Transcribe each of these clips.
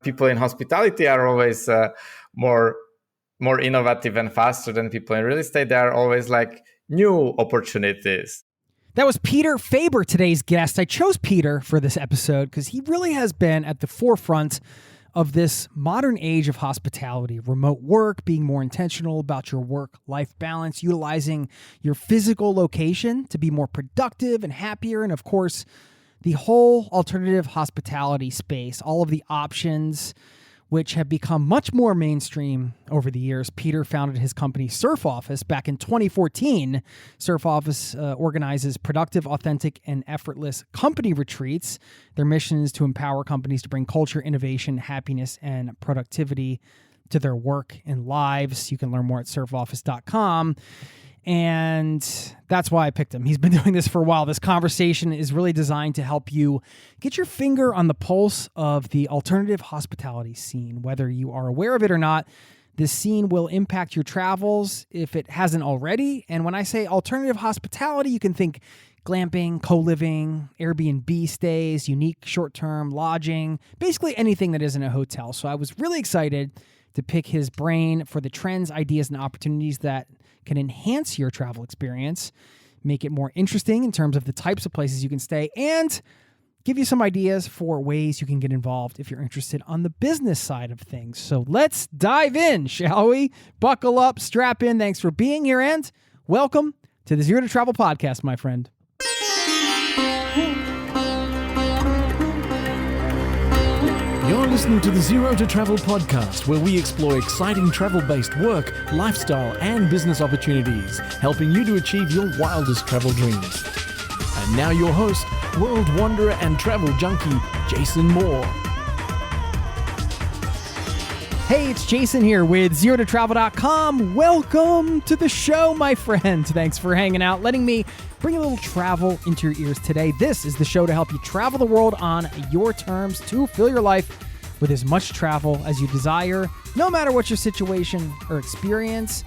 People in hospitality are always more innovative and faster than people in real estate. There are always like new opportunities. That was Peter Fabor, today's guest. I chose Peter for this episode because he really has been at the forefront of this modern age of hospitality, remote work, being more intentional about your work-life balance, utilizing your physical location to be more productive and happier, and of course, the whole alternative hospitality space, all of the options which have become much more mainstream over the years. Peter founded his company Surf Office back in 2014. Surf Office organizes productive, authentic, and effortless company retreats. Their mission is to empower companies to bring culture, innovation, happiness, and productivity to their work and lives. You can learn more at surfoffice.com. And that's why I picked him. He's been doing this for a while. This conversation is really designed to help you get your finger on the pulse of the alternative hospitality scene. Whether you are aware of it or not, this scene will impact your travels if it hasn't already. And when I say alternative hospitality, you can think glamping, co-living, Airbnb stays, unique short-term lodging, basically anything that isn't a hotel. So I was really excited to pick his brain for the trends, ideas, and opportunities that can enhance your travel experience, make it more interesting in terms of the types of places you can stay, and give you some ideas for ways you can get involved if you're interested on the business side of things. So let's dive in, shall we? Buckle up, strap in. Thanks for being here, and welcome to the Zero to Travel podcast, my friend. You're listening to the Zero to Travel podcast, where we explore exciting travel-based work, lifestyle, and business opportunities, helping you to achieve your wildest travel dreams. And now your host, world wanderer and travel junkie, Jason Moore. Hey, it's Jason here with ZeroToTravel.com. Welcome to the show, my friend. Thanks for hanging out, letting me bring a little travel into your ears today. This is the show to help you travel the world on your terms, to fill your life with as much travel as you desire, no matter what your situation or experience.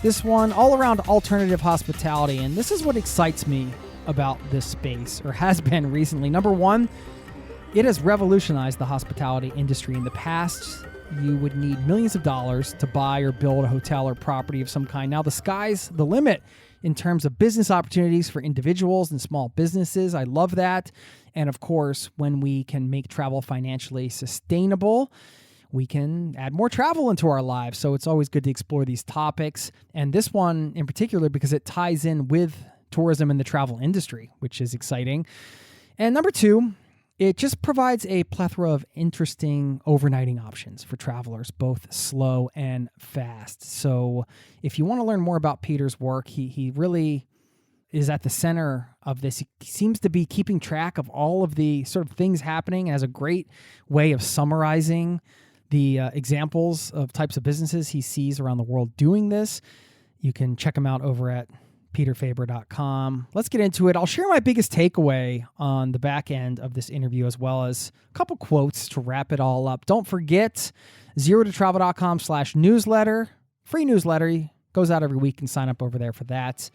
This one, all around alternative hospitality, and this is what excites me about this space, or has been recently. Number one, it has revolutionized the hospitality industry. In the past, you would need millions of dollars to buy or build a hotel or property of some kind. Now the sky's the limit in terms of business opportunities for individuals and small businesses. I love that. And of course, when we can make travel financially sustainable, we can add more travel into our lives. So it's always good to explore these topics. And this one in particular, because it ties in with tourism and the travel industry, which is exciting. And number two, it just provides a plethora of interesting overnighting options for travelers, both slow and fast. So if you want to learn more about Peter's work, he really is at the center of this. He seems to be keeping track of all of the sort of things happening and has a great way of summarizing the examples of types of businesses he sees around the world doing this. You can check him out over at peterfabor.com. Let's get into it. I'll share my biggest takeaway on the back end of this interview, as well as a couple quotes to wrap it all up. Don't forget, zerototravel.com/newsletter. Free newsletter goes out every week, and sign up over there for that.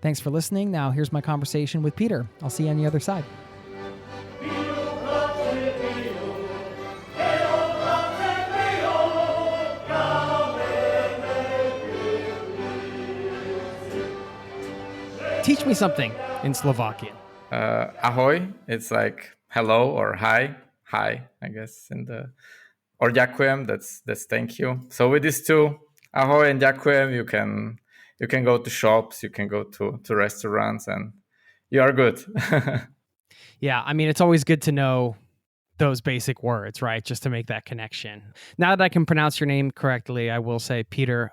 Thanks for listening. Now here's my conversation with Peter. I'll see you on the other side. Teach me something in Slovakian. Ahoj, it's like hello or hi, I guess, or ďakujem, that's thank you. So with these two, ahoj and ďakujem, you can go to shops, you can go to restaurants, and you are good. Yeah, I mean, it's always good to know those basic words, right? Just to make that connection. Now that I can pronounce your name correctly, I will say Peter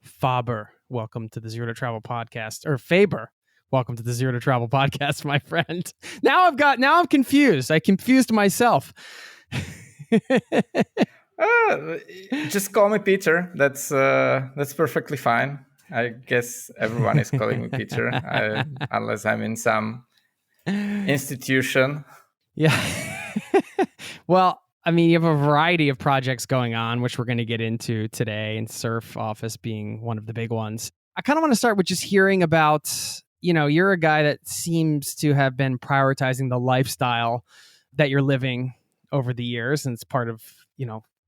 Fabor. Welcome to the Zero to Travel podcast, or Fabor. Welcome to the Zero to Travel podcast, my friend. Now I'm confused. I confused myself. Just call me Peter. That's perfectly fine. I guess everyone is calling me Peter, unless I'm in some institution. Yeah. Well, I mean, you have a variety of projects going on, which we're going to get into today, and Surf Office being one of the big ones. I kind of want to start with just hearing about, you're a guy that seems to have been prioritizing the lifestyle that you're living over the years, and it's part of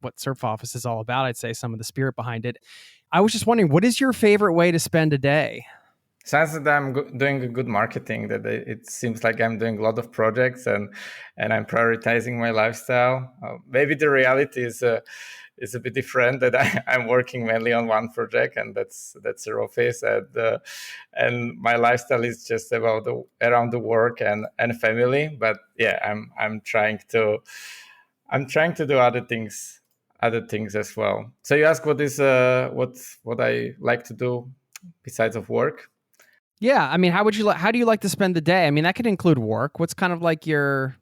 what Surf Office is all about. I'd say some of the spirit behind it. I was just wondering, what is your favorite way to spend a day? Sounds that I'm doing a good marketing. That it seems like I'm doing a lot of projects and I'm prioritizing my lifestyle. Maybe the reality is a bit different. That I'm working mainly on one project, and that's the office, and my lifestyle is just about around the work and family. But yeah, I'm trying to do other things as well. So you ask what is what I like to do besides of work. Yeah, I mean, how do you like to spend the day? I mean, that could include work. What's kind of like your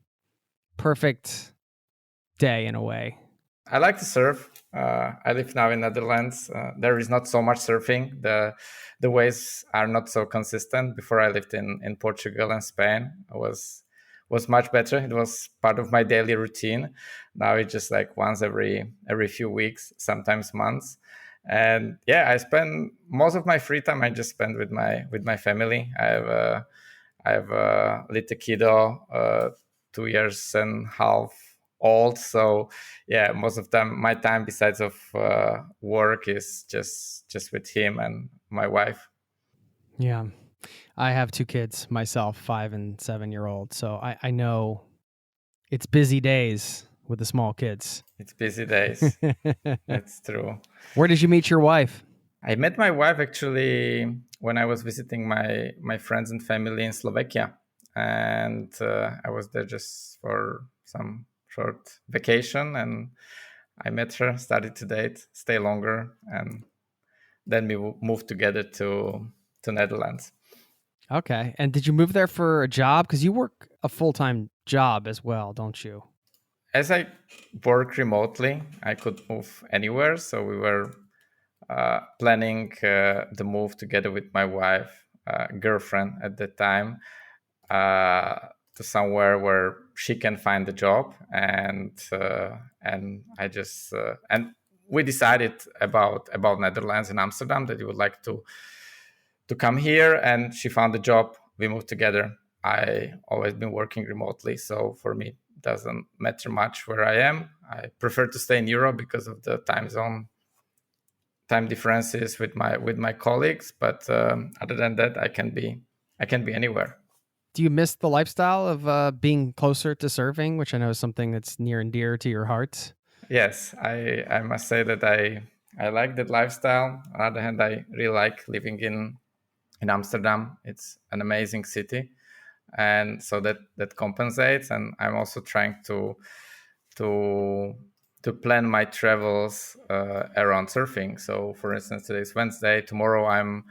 perfect day in a way? I like to surf. I live now in Netherlands. There is not so much surfing. The waves are not so consistent. Before I lived in Portugal and Spain, it was much better. It was part of my daily routine. Now it's just like once every few weeks, sometimes months. And yeah, I spend most of my free time. I just spend with my family. I have a little kiddo, 2 years and a half old. So yeah, most of my time besides of work is just with him and my wife. Yeah. I have two kids myself, 5 and 7-year-old. So I know it's busy days with the small kids. It's busy days. That's true. Where did you meet your wife? I met my wife actually when I was visiting my friends and family in Slovakia, and I was there just for some short vacation, and I met her, started to date, stay longer, and then we moved together to Netherlands. Okay. And did you move there for a job? Because you work a full-time job as well, don't you? As I work remotely, I could move anywhere, so we were planning the move together with my wife, girlfriend at the time, to somewhere where she can find a job, and I just and we decided about Netherlands and Amsterdam that we would like to come here, and she found a job. We moved together. I always been working remotely, so for me it doesn't matter much where I am. I prefer to stay in Europe because of the time differences with my colleagues, but other than that, I can be anywhere. Do you miss the lifestyle of being closer to surfing, which I know is something that's near and dear to your heart? Yes, I must say that I like that lifestyle. On the other hand, I really like living in Amsterdam. It's an amazing city, and so that compensates. And I'm also trying to plan my travels around surfing. So, for instance, today's Wednesday. Tomorrow, I'm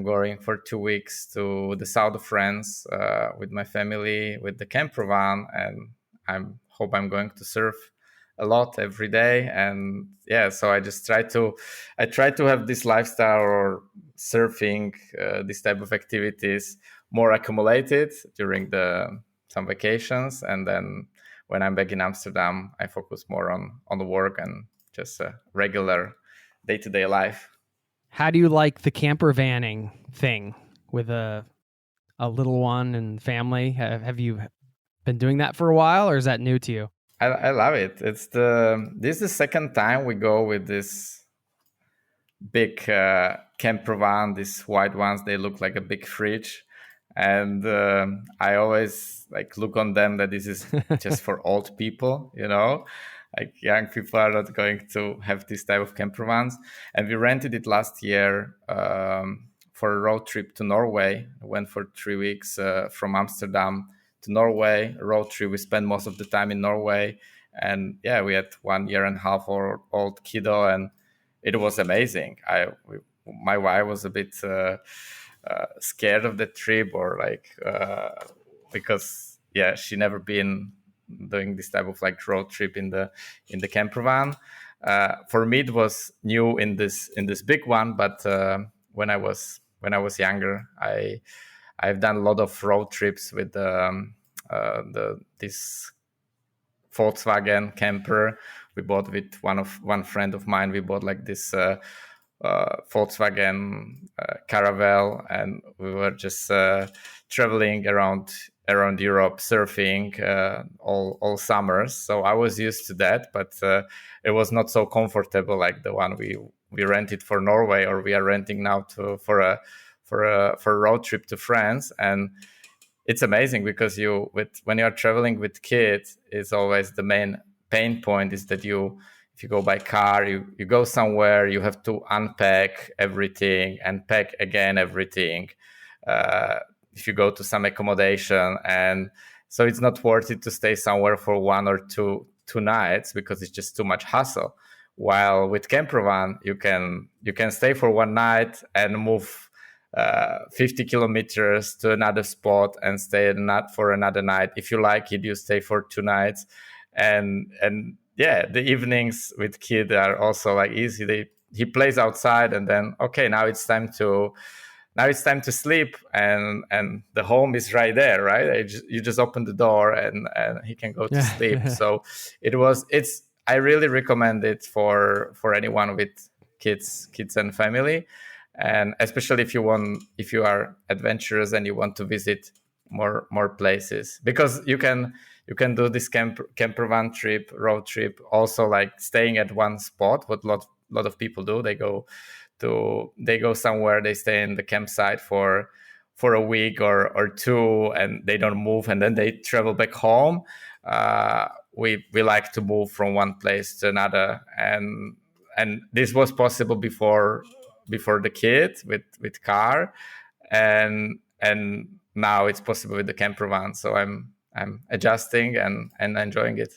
going for 2 weeks to the south of France with my family with the camper van, and I'm going to surf a lot every day. And yeah, so I try to have this lifestyle or surfing, this type of activities more accumulated during some vacations, and then when I'm back in Amsterdam, I focus more on the work and just a regular day-to-day life. How do you like the camper vanning thing with a little one and family? Have you been doing that for a while, or is that new to you? I love it. This is the second time we go with this big camper van. These white ones, they look like a big fridge, and I always like look on them that this is just for old people, like young people are not going to have this type of camper vans. And we rented it last year for a road trip to Norway. I went for 3 weeks from Amsterdam to Norway. A road trip. We spent most of the time in Norway, and yeah, we had 1 year and a half old kiddo, and it was amazing. My wife was a bit scared of the trip, or like because yeah, she never been doing this type of like road trip in the camper van. For me, it was new in this big one, but when I was younger, I've done a lot of road trips with this Volkswagen camper. We bought with one friend of mine. We bought like this Volkswagen Caravelle, and we were just traveling around Europe, surfing all summers. So I was used to that, but it was not so comfortable like the one we rented for Norway, or we are renting now for a road trip to France. And it's amazing because when you are traveling with kids, it's always the main pain point is that if you go by car, you go somewhere, you have to unpack everything and pack again everything. If you go to some accommodation, and so it's not worth it to stay somewhere for 1 or 2 nights because it's just too much hassle. While with campervan, you can stay for 1 night and move 50 kilometers to another spot and stay not for another night. If you like it, you stay for 2 nights, and yeah, the evenings with kid are also like easy. He plays outside, and then okay, now it's time to sleep, and the home is right there, right? You just open the door and he can go to sleep. So I really recommend it for anyone with kids and family, and especially if you are adventurous and you want to visit more places, because you can do this camper van trip, road trip, also like staying at one spot. What lot of people do, they go somewhere, they stay in the campsite for a week or two, and they don't move, and then they travel back home. We like to move from one place to another, and this was possible before the kid with car, and now it's possible with the camper van. So I'm adjusting and enjoying it.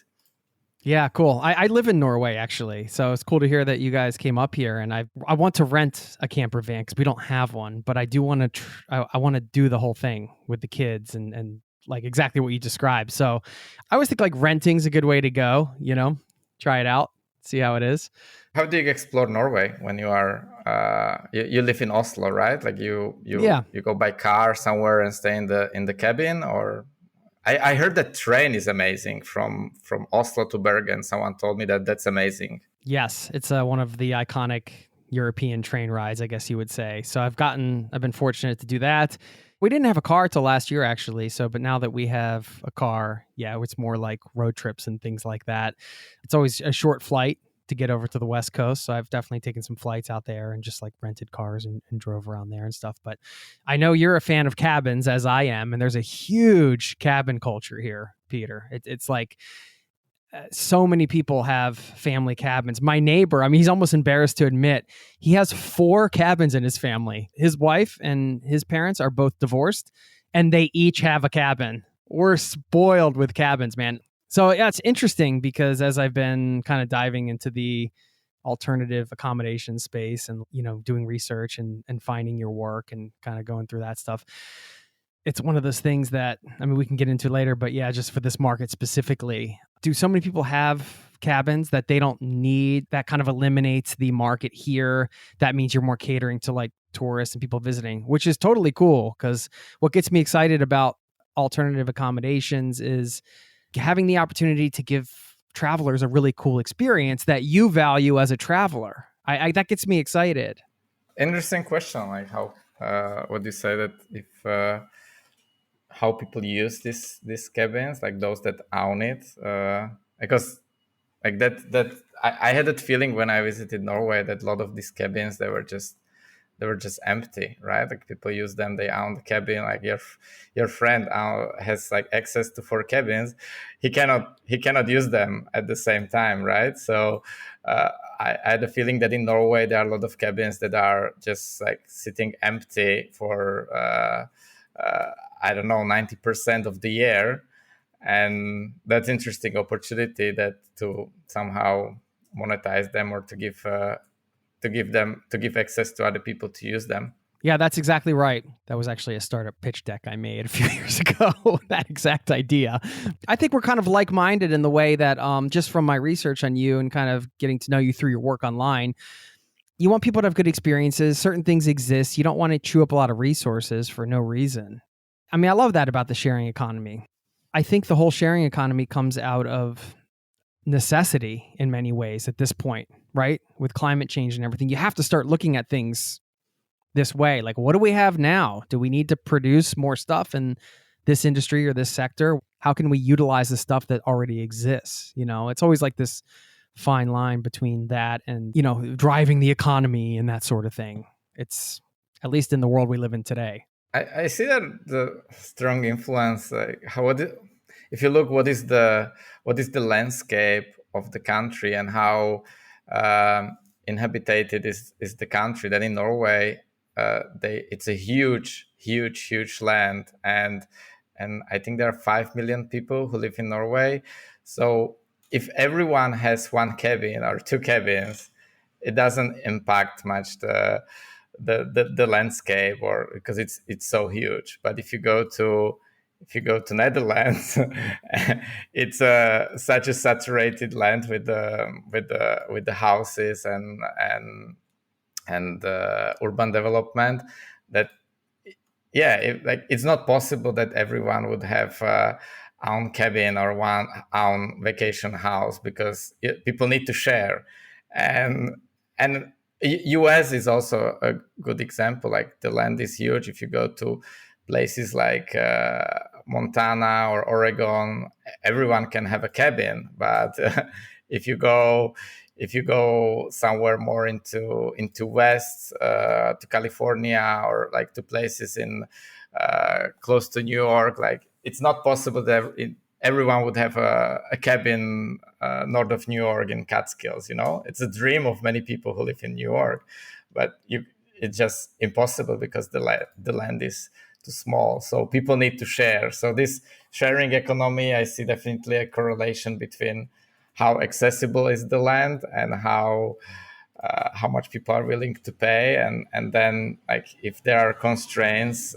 Yeah, cool. I live in Norway, actually. So it's cool to hear that you guys came up here. And I want to rent a camper van because we don't have one. But I do want to I want to do the whole thing with the kids and like exactly what you described. So I always think like renting's a good way to go, try it out, see how it is. How do you explore Norway when you are you live in Oslo, right? Like you go by car somewhere and stay in the cabin, or I heard that train is amazing from Oslo to Bergen. Someone told me that's amazing. Yes, it's one of the iconic European train rides, I guess you would say. So I've been fortunate to do that. We didn't have a car till last year, actually. But now that we have a car, yeah, it's more like road trips and things like that. It's always a short flight to get over to the West Coast. So I've definitely taken some flights out there and just like rented cars and drove around there and stuff. But I know you're a fan of cabins, as I am, and there's a huge cabin culture here, Peter. It's like so many people have family cabins. My neighbor, he's almost embarrassed to admit, he has 4 cabins in his family. His wife and his parents are both divorced, and they each have a cabin. We're spoiled with cabins, man. So yeah, it's interesting because as I've been kind of diving into the alternative accommodation space and, doing research and finding your work and kind of going through that stuff, it's one of those things that, we can get into later, but yeah, just for this market specifically, do so many people have cabins that they don't need? That kind of eliminates the market here. That means you're more catering to like tourists and people visiting, which is totally cool, because what gets me excited about alternative accommodations is having the opportunity to give travelers a really cool experience that you value as a traveler. That gets me excited. Interesting question. Like how what do you say that if how people use these cabins, like those that own it, because like that I had that feeling when I visited Norway that a lot of these cabins they were just empty, right? Like people use them, they own the cabin. Like your friend has like access to 4 cabins, he cannot use them at the same time, right? So I had a feeling that in Norway there are a lot of cabins that are just like sitting empty for I don't know, 90% of the year, and that's interesting opportunity that to somehow monetize them or to give access to other people to use them. Yeah, that's exactly right. That was actually a startup pitch deck I made a few years ago, that exact idea. I think we're kind of like-minded in the way that just from my research on you and kind of getting to know you through your work online, you want people to have good experiences. Certain things exist. You don't want to chew up a lot of resources for no reason. I love that about the sharing economy. I think the whole sharing economy comes out of necessity in many ways at this point. right? With climate change and everything, you have to start looking at things this way. Like, what do we have now? Do we need to produce more stuff in this industry or this sector? How can we utilize the stuff that already exists? It's always like this fine line between that and, driving the economy and that sort of thing. It's, at least in the world we live in today. I see that the strong influence, like if you look what is the landscape of the country and how inhabited is the country. That in Norway, it's a huge land, and I think there are 5 million people who live in Norway. So if everyone has one cabin or two cabins, it doesn't impact much the landscape, or because it's so huge. But if you go to Netherlands, it's such a saturated land with the houses and urban development that it's not possible that everyone would have own cabin or one own vacation house, because people need to share. And US is also a good example. Like, the land is huge. If you go to places like Montana or Oregon, everyone can have a cabin. But if you go somewhere more into west, to California, or like to places in close to New York, like, it's not possible that everyone would have a cabin north of New York in Catskills. It's a dream of many people who live in New York, but it's just impossible because the land is too small. So people need to share. So this sharing economy, I see definitely a correlation between how accessible is the land and how much people are willing to pay, and then, like, if there are constraints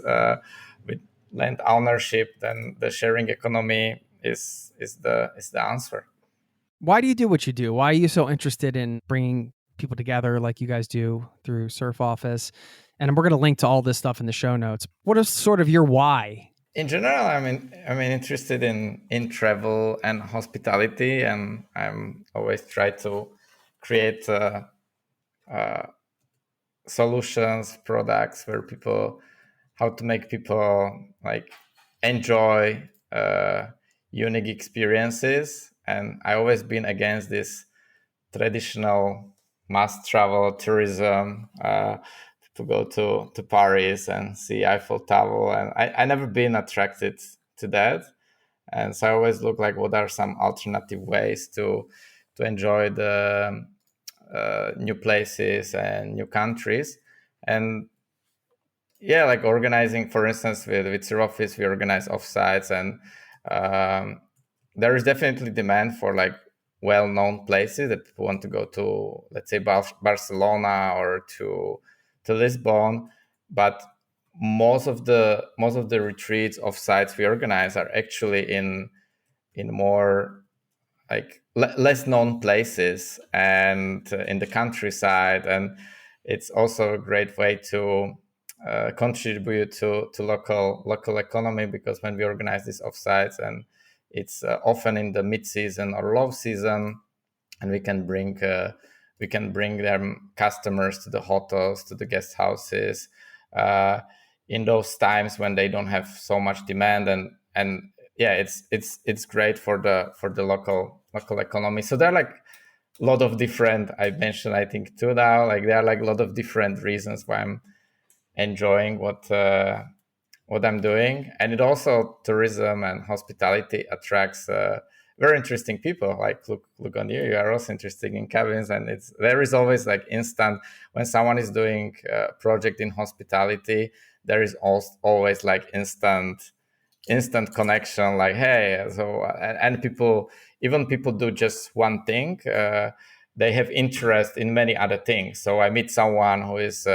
with land ownership, then the sharing economy is the answer. Why do you do what you do? Why are you so interested in bringing people together like you guys do through Surf Office? And we're going to link to all this stuff in the show notes. What is sort of your why? In general, I'm interested in travel and hospitality, and I'm always try to create solutions, products how to make people like enjoy unique experiences. And I always been against this traditional mass travel tourism. To go to Paris and see Eiffel Tower, and I never been attracted to that. And so I always look like, what are some alternative ways to enjoy the new places and new countries. And like organizing, for instance, with Sir Office, we organize offsites, and there is definitely demand for like well-known places that people want to go to, let's say Barcelona or to Lisbon. But most of the retreats offsites we organize are actually in more like less known places and in the countryside. And it's also a great way to contribute to local economy, because when we organize these offsites, and it's often in the mid-season or low season, and we can bring them customers to the hotels, to the guest houses in those times when they don't have so much demand. And it's great for the local economy. So there are like a lot of different, I mentioned, I think too now, like there are like a lot of different reasons why I'm enjoying what I'm doing. And it also, tourism and hospitality attracts very interesting people. Like look on you are also interested in cabins, and there is always like instant, when someone is doing a project in hospitality, there is always like instant connection, like, hey, so, and people do just one thing, they have interest in many other things. So I meet someone who is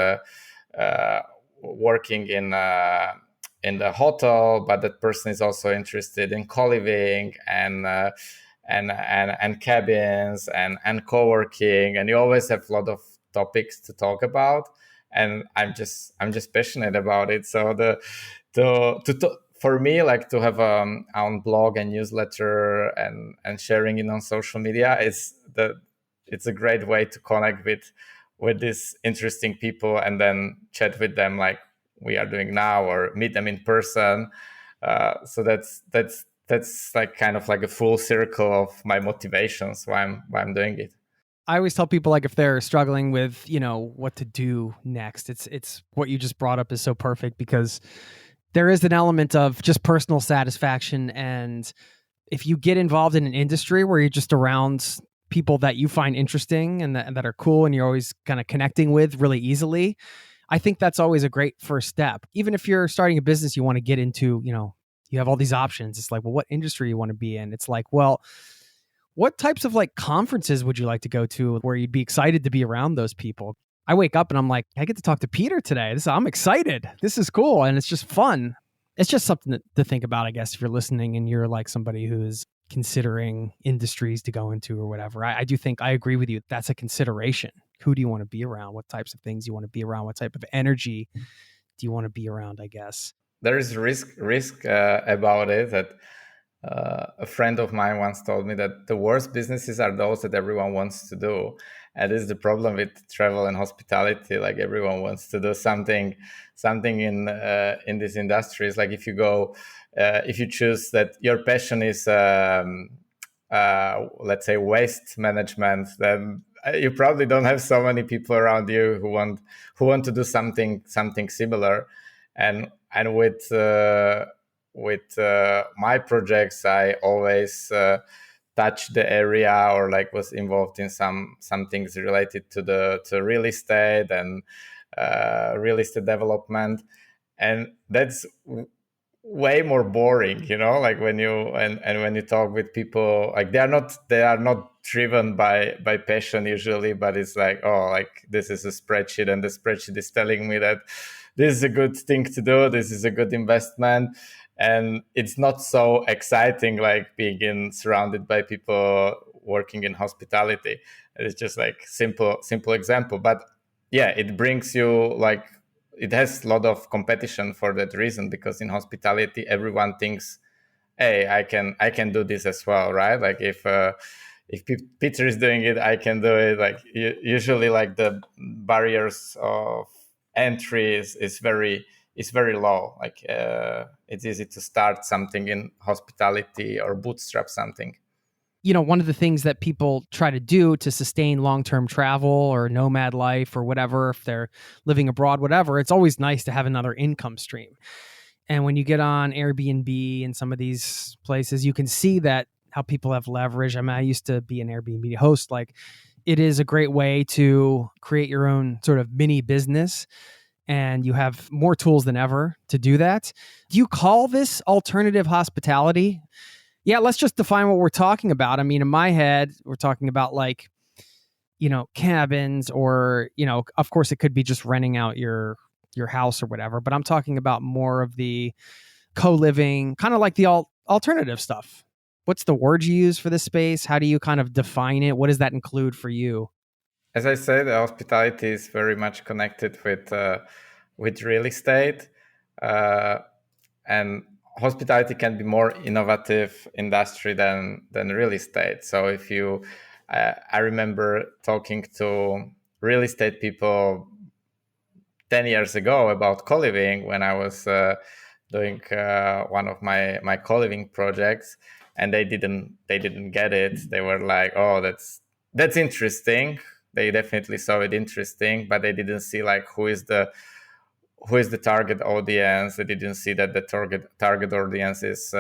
working in the hotel, but that person is also interested in co-living and cabins and co-working, and you always have a lot of topics to talk about. And I'm just passionate about it. So for me, like to have own blog and newsletter and sharing it on social media is it's a great way to connect with these interesting people and then chat with them like we are doing now, or meet them in person. So that's like kind of like a full circle of my motivations why I'm doing it. I always tell people, like, if they're struggling with, what to do next, it's what you just brought up is so perfect, because there is an element of just personal satisfaction. And if you get involved in an industry where you're just around people that you find interesting and that are cool, and you're always kind of connecting with really easily, I think that's always a great first step. Even if you're starting a business you want to get into, you have all these options. It's like, well, what industry you want to be in? It's like, well, what types of like conferences would you like to go to where you'd be excited to be around those people? I wake up and I'm like, I get to talk to Peter today. I'm excited. This is cool. And it's just fun. It's just something to think about, I guess, if you're listening and you're like somebody who's considering industries to go into or whatever. I do think I agree with you. That's a consideration. Who do you want to be around? What types of things you want to be around? What type of energy do you want to be around, I guess? There is risk about it. That a friend of mine once told me that the worst businesses are those that everyone wants to do. And this is the problem with travel and hospitality. Like everyone wants to do something in these industries. Like if you go, if you choose that your passion is, let's say, waste management, then you probably don't have so many people around you who want to do something similar. And with my projects, I always touch the area, or like was involved in some things related to real estate and real estate development, and that's way more boring, like when you and when you talk with people, like they are not driven by passion usually, but it's like, oh, like this is a spreadsheet, and the spreadsheet is telling me that this is a good thing to do, this is a good investment. And it's not so exciting like being surrounded by people working in hospitality. It's just like simple example, but yeah, it brings you like, it has a lot of competition for that reason, because in hospitality everyone thinks, hey, I can do this as well, right? Like if Peter is doing it, I can do it. Like usually like the barriers of entry is very low. Like it's easy to start something in hospitality or bootstrap something. One of the things that people try to do to sustain long-term travel or nomad life or whatever, if they're living abroad, whatever, it's always nice to have another income stream. And when you get on Airbnb and some of these places, you can see that how people have leverage. I mean, I used to be an Airbnb host. Like, it is a great way to create your own sort of mini business, and you have more tools than ever to do that. Do you call this alternative hospitality? Yeah, let's just define what we're talking about. I mean, in my head, we're talking about like, cabins, or, of course it could be just renting out your house or whatever, but I'm talking about more of the co-living, kind of like the alternative stuff. What's the word you use for this space? How do you kind of define it? What does that include for you? As I said, the hospitality is very much connected with real estate, and hospitality can be more innovative industry than real estate. So if you, I remember talking to real estate people 10 years ago about co-living when I was doing one of my co-living projects, and they didn't get it. They were like, oh, that's interesting. They definitely saw it interesting, but they didn't see like who is the target audience. They didn't see that the target audience is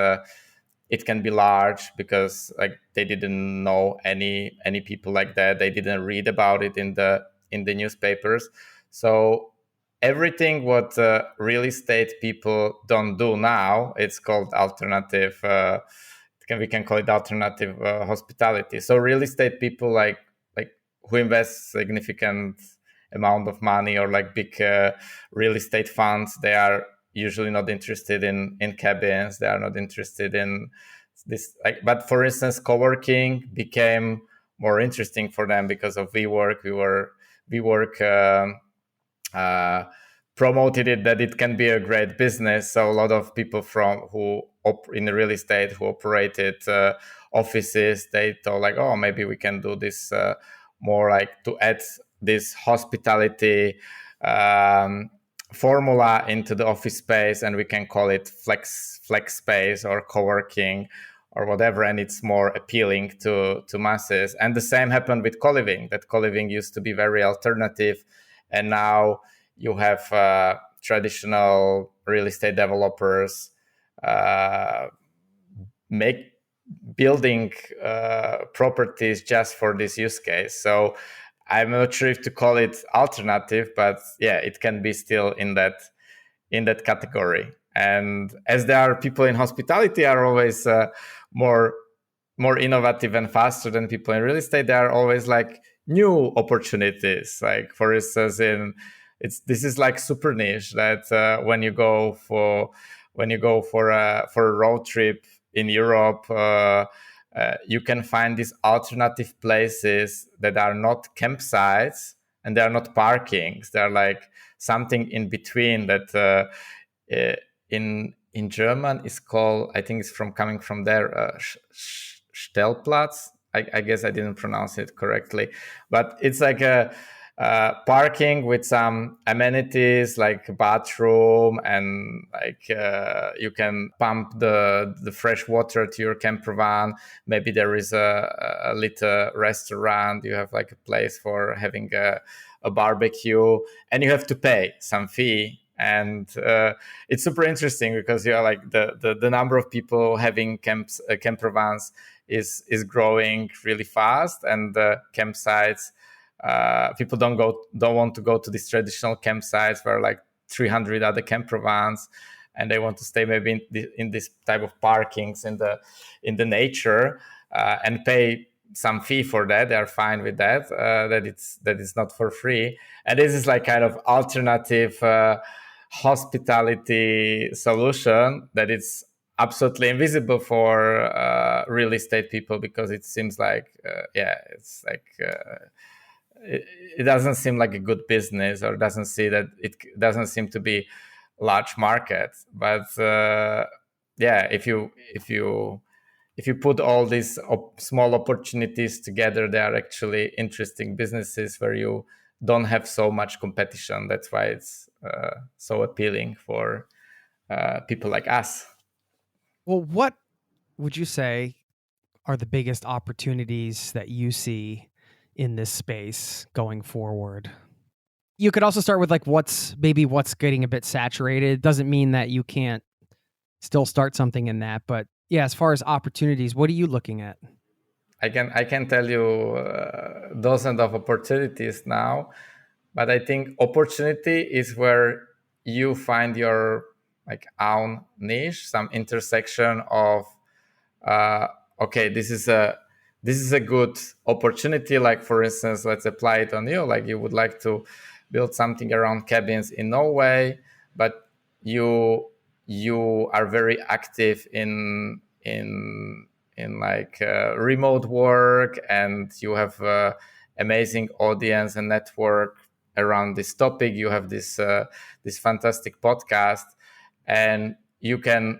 it can be large, because like they didn't know any people like that. They didn't read about it in the newspapers. So everything what real estate people don't do now, it's called alternative. We can call it alternative hospitality. So real estate people like who invest significant amount of money, or like big real estate funds, they are usually not interested in cabins. They are not interested in this. Like, but for instance, co-working became more interesting for them because of WeWork. WeWork promoted it, that it can be a great business. So a lot of people in real estate who operated offices, they thought like, oh, maybe we can do this more like to add this hospitality formula into the office space, and we can call it flex space or co-working or whatever, and it's more appealing to masses. And the same happened with co-living. That co-living used to be very alternative, and now you have traditional real estate developers building properties just for this use case. So I'm not sure if to call it alternative, but yeah, it can be still in that category. And as there are people in hospitality are always more innovative and faster than people in real estate, there are always like new opportunities. Like for instance, this is like super niche that when you go for a road trip in Europe, you can find these alternative places that are not campsites and they are not parkings. They're like something in between that in German is called, I think it's coming from there, Stellplatz. I guess I didn't pronounce it correctly, but it's like a parking with some amenities like bathroom and like you can pump the fresh water to your camper van. Maybe there is a little restaurant. You have like a place for having a barbecue, and you have to pay some fee. And it's super interesting because you're like the number of people having camper vans is growing really fast, and the campsites. People don't want to go to these traditional campsites where like 300 other camper vans, and they want to stay maybe in this type of parkings in the nature and pay some fee for that. They are fine with that. That it's not for free, and this is like kind of alternative hospitality solution that it's absolutely invisible for real estate people, because it seems like it's like. It doesn't seem like a good business, or doesn't seem to be a large market. But if you put all these small opportunities together, they are actually interesting businesses where you don't have so much competition. That's why it's so appealing for people like us. Well, what would you say are the biggest opportunities that you see in this space going forward? You could also start with like what's getting a bit saturated. Doesn't mean that you can't still start something in that, but yeah, as far as opportunities, what are you looking at? I can tell you dozens of opportunities now, but I think opportunity is where you find your like own niche, some intersection of okay, this is a good opportunity. Like for instance, let's apply it on you. Like you would like to build something around cabins in Norway, but you are very active in like remote work, and you have amazing audience and network around this topic. You have this fantastic podcast, and you can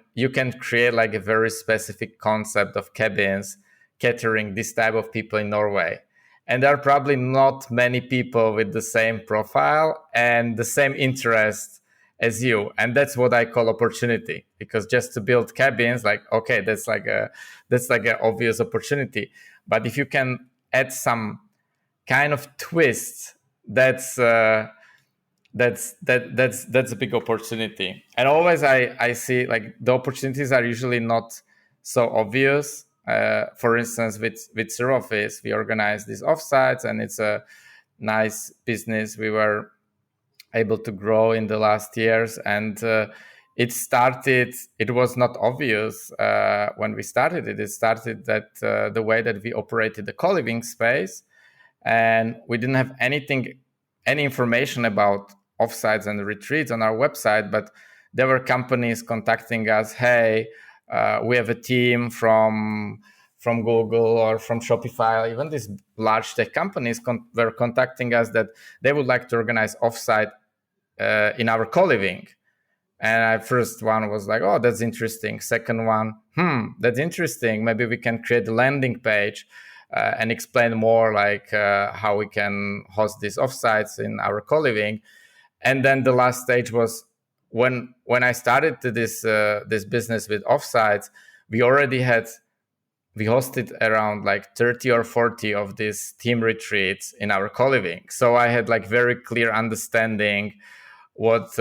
create like a very specific concept of cabins catering this type of people in Norway. And there are probably not many people with the same profile and the same interest as you. And that's what I call opportunity, because just to build cabins, like, okay, that's like an obvious opportunity. But if you can add some kind of twist, that's a big opportunity. And always I see like the opportunities are usually not so obvious. For instance, with Zero Office, we organize these offsites, and it's a nice business we were able to grow in the last years. And it was not obvious when we started it. It started that the way that we operated the co-living space, and we didn't have any information about offsites and retreats on our website, but there were companies contacting us. Hey, we have a team from Google or from Shopify. Even these large tech companies were contacting us that they would like to organize offsite in our co-living. And first one was like, oh, that's interesting. Second one, that's interesting. Maybe we can create a landing page. and explain more like how we can host these offsites in our co-living. And then the last stage was when I started this business with offsites, we hosted around like 30 or 40 of these team retreats in our co-living. So I had like very clear understanding what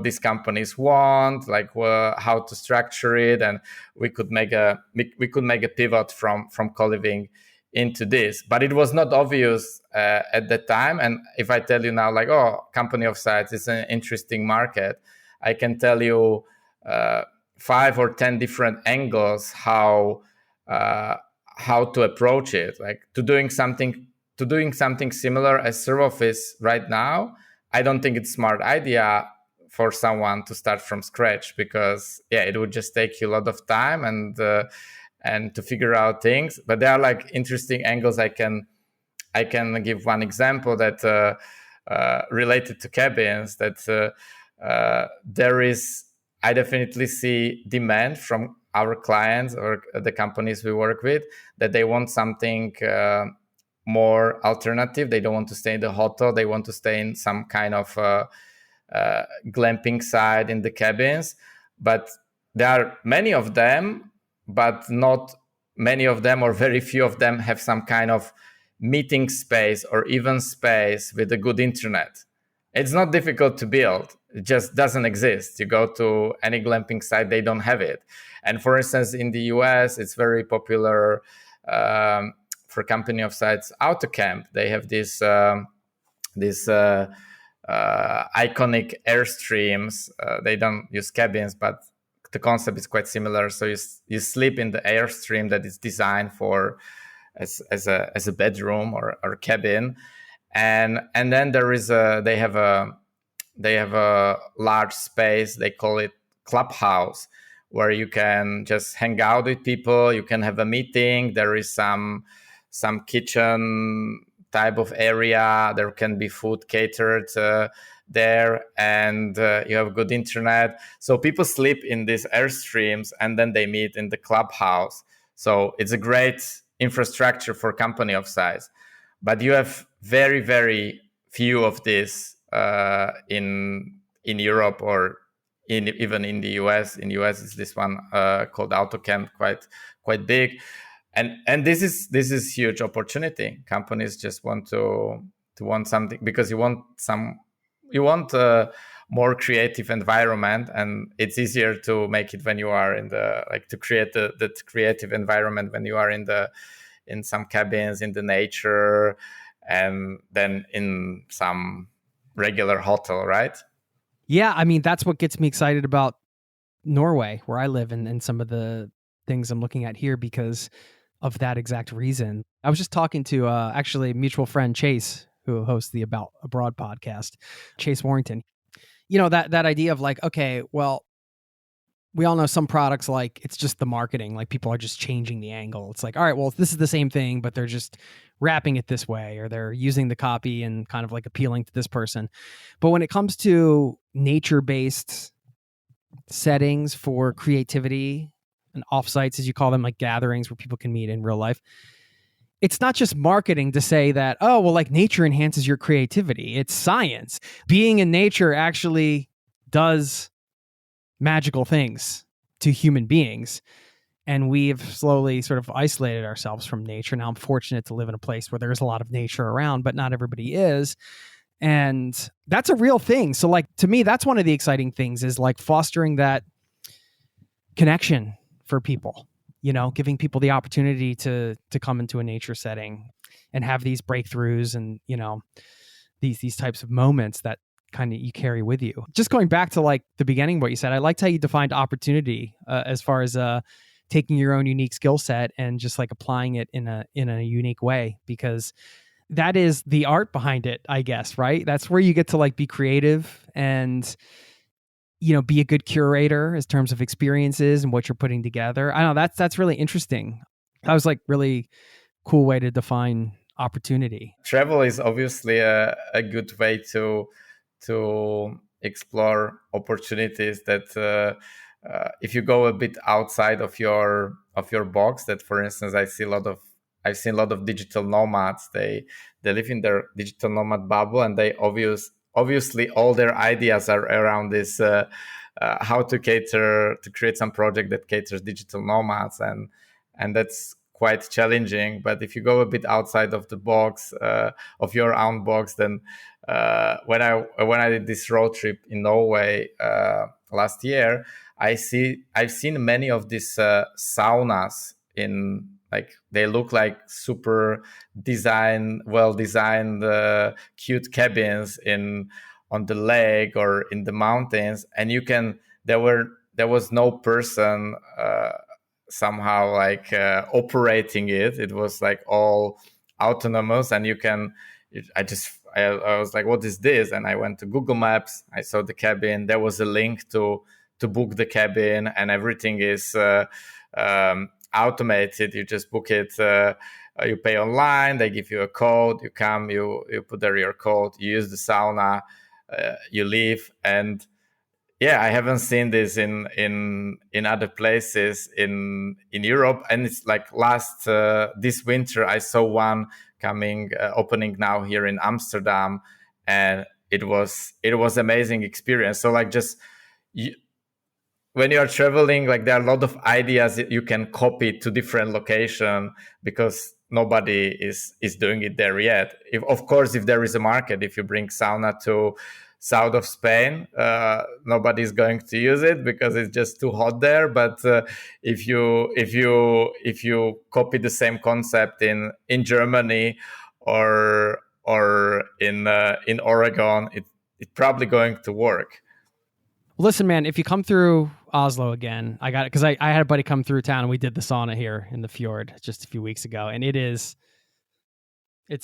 these companies want, like how to structure it, and we could make a pivot from co-living into this. But it was not obvious at that time. And if I tell you now, like, oh, company of sites is an interesting market, I can tell you 5 or 10 different angles how to approach it, like to doing something similar as ServOffice right now. I don't think it's a smart idea for someone to start from scratch, because it would just take you a lot of time and to figure out things. But there are like interesting angles. I can give one example that related to cabins, that I definitely see demand from our clients or the companies we work with, that they want something more alternative. They don't want to stay in the hotel. They want to stay in some kind of glamping side in the cabins. But there are many of them, but not many of them, or very few of them, have some kind of meeting space or even space with a good internet. It's not difficult to build. It just doesn't exist. You go to any glamping site, they don't have it. And for instance, in the US, it's very popular for company of sites, AutoCamp. They have this iconic Airstreams. They don't use cabins, but the concept is quite similar. So you sleep in the Airstream that is designed for as a bedroom or cabin. And then they have a large space. They call it clubhouse, where you can just hang out with people. You can have a meeting. There is some kitchen type of area. There can be food catered there, and you have good internet. So people sleep in these Airstreams, and then they meet in the clubhouse. So it's a great infrastructure for company of size. But you have very, very few of this in Europe, or even in the US. In the US, is this one called AutoCamp, quite big, and this is huge opportunity. Companies just want something, because you want a more creative environment, and it's easier to make it when you are to create the creative environment when you are in some cabins in the nature, and then in some regular hotel, right? Yeah, I mean, that's what gets me excited about Norway, where I live, and some of the things I'm looking at here, because of that exact reason. I was just talking to actually a mutual friend, Chase, who hosts the About Abroad podcast, Chase Warrington. You know, that idea of like, okay, well, we all know some products, like it's just the marketing, like people are just changing the angle. It's like, all right, well, this is the same thing, but they're just wrapping it this way, or they're using the copy and kind of like appealing to this person. But when it comes to nature-based settings for creativity and offsites, as you call them, like gatherings where people can meet in real life, it's not just marketing to say that, oh, well, like nature enhances your creativity. It's science. Being in nature actually does magical things to human beings. And we've slowly sort of isolated ourselves from nature. Now, I'm fortunate to live in a place where there's a lot of nature around, but not everybody is. And that's a real thing. So like, to me, that's one of the exciting things, is like fostering that connection for people, you know, giving people the opportunity to come into a nature setting and have these breakthroughs and, you know, these types of moments that kind of you carry with you. Just going back to like the beginning, what you said, I liked how you defined opportunity as far as taking your own unique skill set and just like applying it in a unique way, because that is the art behind it, I guess, right? That's where you get to like be creative and, you know, be a good curator in terms of experiences and what you're putting together. I don't know, that's really interesting. That was like really cool way to define opportunity. Travel is obviously a good way to explore opportunities that if you go a bit outside of your box, that for instance, I see a lot of I've seen a lot of digital nomads. They live in their digital nomad bubble, and they obviously all their ideas are around this how to create some project that caters digital nomads, and that's quite challenging. But if you go a bit outside of the box, of your own box, then when I did this road trip in Norway last year, I've seen many of these saunas in, like, they look like super well designed cute cabins on the lake or in the mountains, and there was no person somehow like operating it. It was like all autonomous, and I was like, what is this? And I went to Google Maps. I saw the cabin. There was a link to book the cabin, and everything is automated. You just book it. You pay online. They give you a code. You come. You put there your code. You use the sauna. You leave. And yeah, I haven't seen this in other places in Europe. And it's like this winter I saw one opening now here in Amsterdam, and it was amazing experience. So like when you are traveling, like there are a lot of ideas that you can copy to different location, because nobody is doing it there yet. Of course, if there is a market, if you bring sauna to south of Spain, nobody's going to use it because it's just too hot there. But if you copy the same concept in Germany or in Oregon, it's probably going to work. Listen, man, if you come through Oslo again, I got it, because I had a buddy come through town and we did the sauna here in the fjord just a few weeks ago, and it's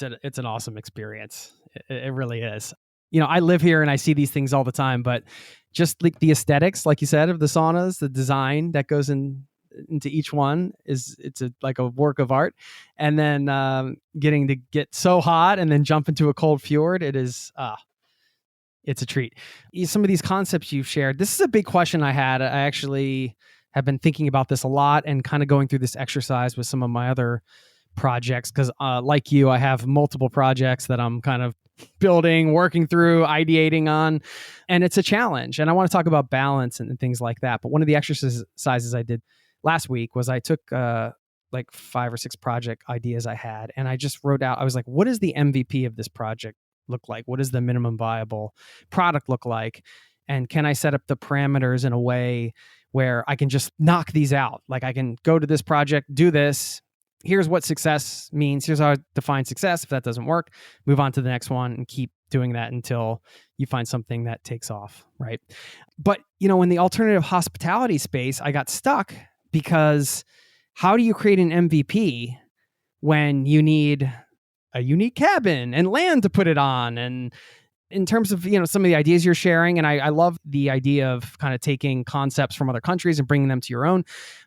an awesome experience. It really is. You know, I live here and I see these things all the time, but just like the aesthetics, like you said, of the saunas, the design that goes into each one like a work of art. And then getting to get so hot and then jump into a cold fjord, it's a treat. Some of these concepts you've shared, this is a big question I had. I actually have been thinking about this a lot and kind of going through this exercise with some of my other projects, because like you, I have multiple projects that I'm kind of building, working through, ideating on, and it's a challenge. And I want to talk about balance and things like that. But one of the exercises I did last week was I took like 5 or 6 project ideas I had, and I just wrote out, I was like, what is the MVP of this project look like? What does the minimum viable product look like? And can I set up the parameters in a way where I can just knock these out? Like, I can go to this project, do this. Here's what success means. Here's how I define success. If that doesn't work, move on to the next one and keep doing that until you find something that takes off, right? But, you know, in the alternative hospitality space, I got stuck, because how do you create an MVP when you need a unique cabin and land to put it on? And in terms of, you know, some of the ideas you're sharing, and I love the idea of kind of taking concepts from other countries and bringing them to your own.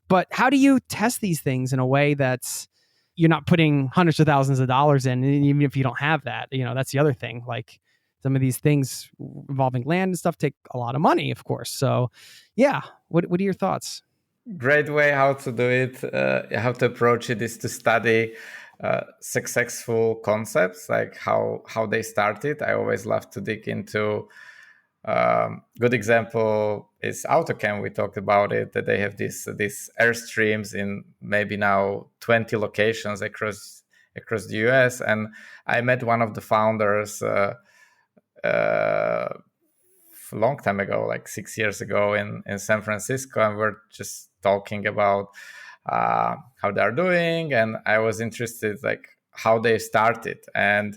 But how do you test these things in a way that's, you're not putting hundreds of thousands of dollars in, and even if you don't have that, you know, that's the other thing. Like, some of these things involving land and stuff take a lot of money, of course. So yeah, what are your thoughts? Great way how to do it, how to approach it, is to study successful concepts, like how they started. I always love to dig into. Good example is AutoCam. We talked about it, that they have these airstreams in maybe now 20 locations across the US. And I met one of the founders a long time ago, like 6 years ago in San Francisco, and we're just talking about how they're doing, and I was interested like how they started. And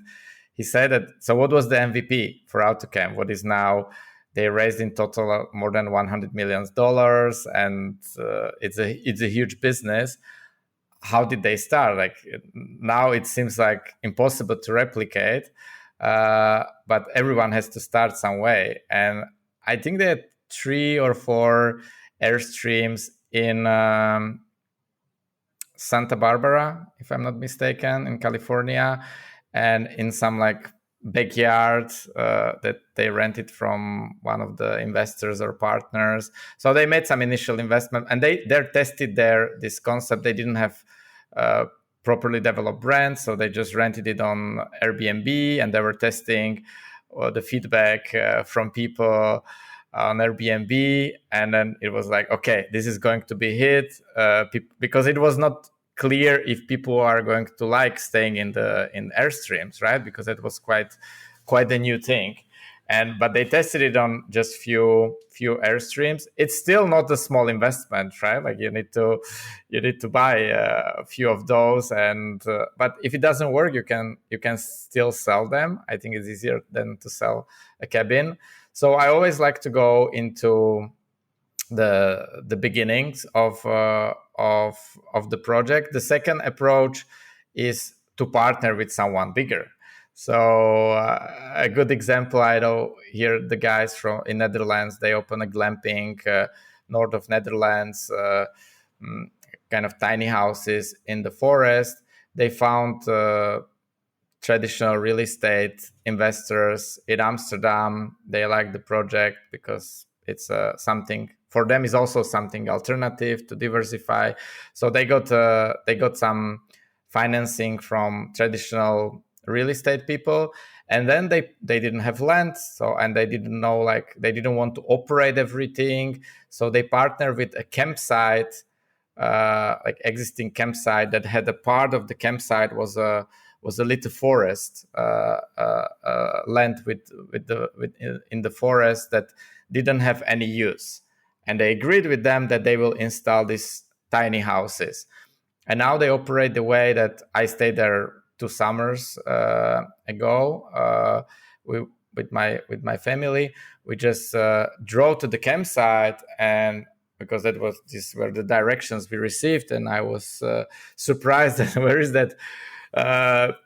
he said that, so what was the MVP for AutoCam? What is now, they raised in total more than $100 million, and it's a huge business. How did they start? Like, now it seems like impossible to replicate, but everyone has to start some way. And I think they had 3 or 4 airstreams in Santa Barbara, if I'm not mistaken, in California, and in some like backyard that they rented from one of the investors or partners. So they made some initial investment, and they tested this concept. They didn't have properly developed brand, so they just rented it on Airbnb, and they were testing the feedback from people on Airbnb, and then it was like, okay, this is going to be hit, because it was not clear if people are going to like staying in Airstreams, right? Because it was quite a new thing. But they tested it on just few Airstreams. It's still not a small investment, right? Like you need to buy a few of those, and but if it doesn't work, you can still sell them. I think it's easier than to sell a cabin. So I always like to go into the beginnings of the project. The second approach is to partner with someone bigger. So a good example, I know here the guys from in Netherlands, they open a glamping north of Netherlands, kind of tiny houses in the forest. They found traditional real estate investors in Amsterdam. They like the project because it's something for them, is also something alternative to diversify. So they got some financing from traditional real estate people, and then they didn't have land, so, and they didn't know, like they didn't want to operate everything, so they partnered with a campsite, like existing campsite that had a part of the campsite was a little forest, land in the forest that didn't have any use, and they agreed with them that they will install these tiny houses. And now they operate the way that I stayed there 2 summers ago with my family. We just drove to the campsite, and because these were the directions we received, and I was surprised that where is that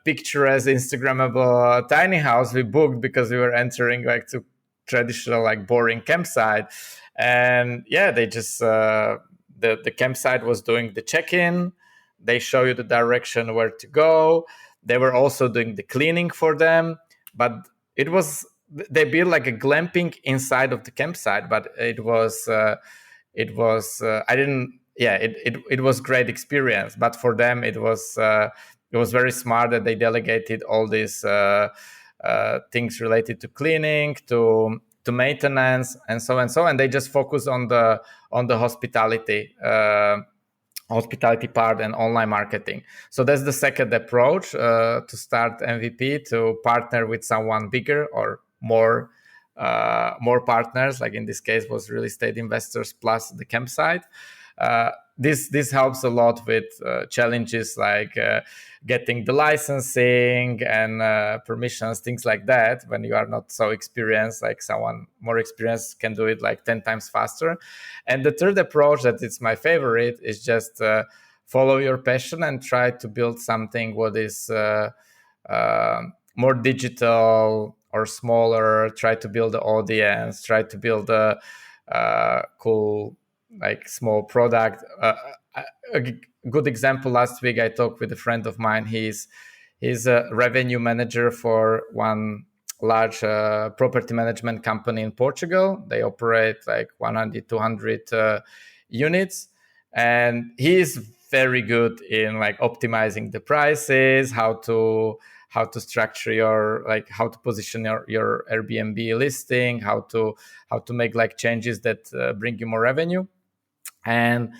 picturesque Instagrammable tiny house we booked, because we were entering like to traditional like boring campsite. And yeah, they just the campsite was doing the check-in. They show you the direction where to go. They were also doing the cleaning for them, but they built like a glamping inside of the campsite, but it was great experience. But for them, it was very smart that they delegated all these things related to cleaning, to maintenance, and so and they just focus on the hospitality part and online marketing. So that's the second approach, to start MVP, to partner with someone bigger or more partners. Like in this case was real estate investors plus the campsite. This helps a lot with challenges like getting the licensing and permissions, things like that. When you are not so experienced, like someone more experienced can do it like 10 times faster. And the third approach, that it's my favorite, is just follow your passion and try to build something what is more digital or smaller. Try to build the audience, try to build a cool like small product. A good example, last week I talked with a friend of mine. He's a revenue manager for one large property management company in Portugal. They operate like 100, 200 units, and he's very good in like optimizing the prices, how to structure your, like how to position your Airbnb listing, how to make like changes that bring you more revenue. And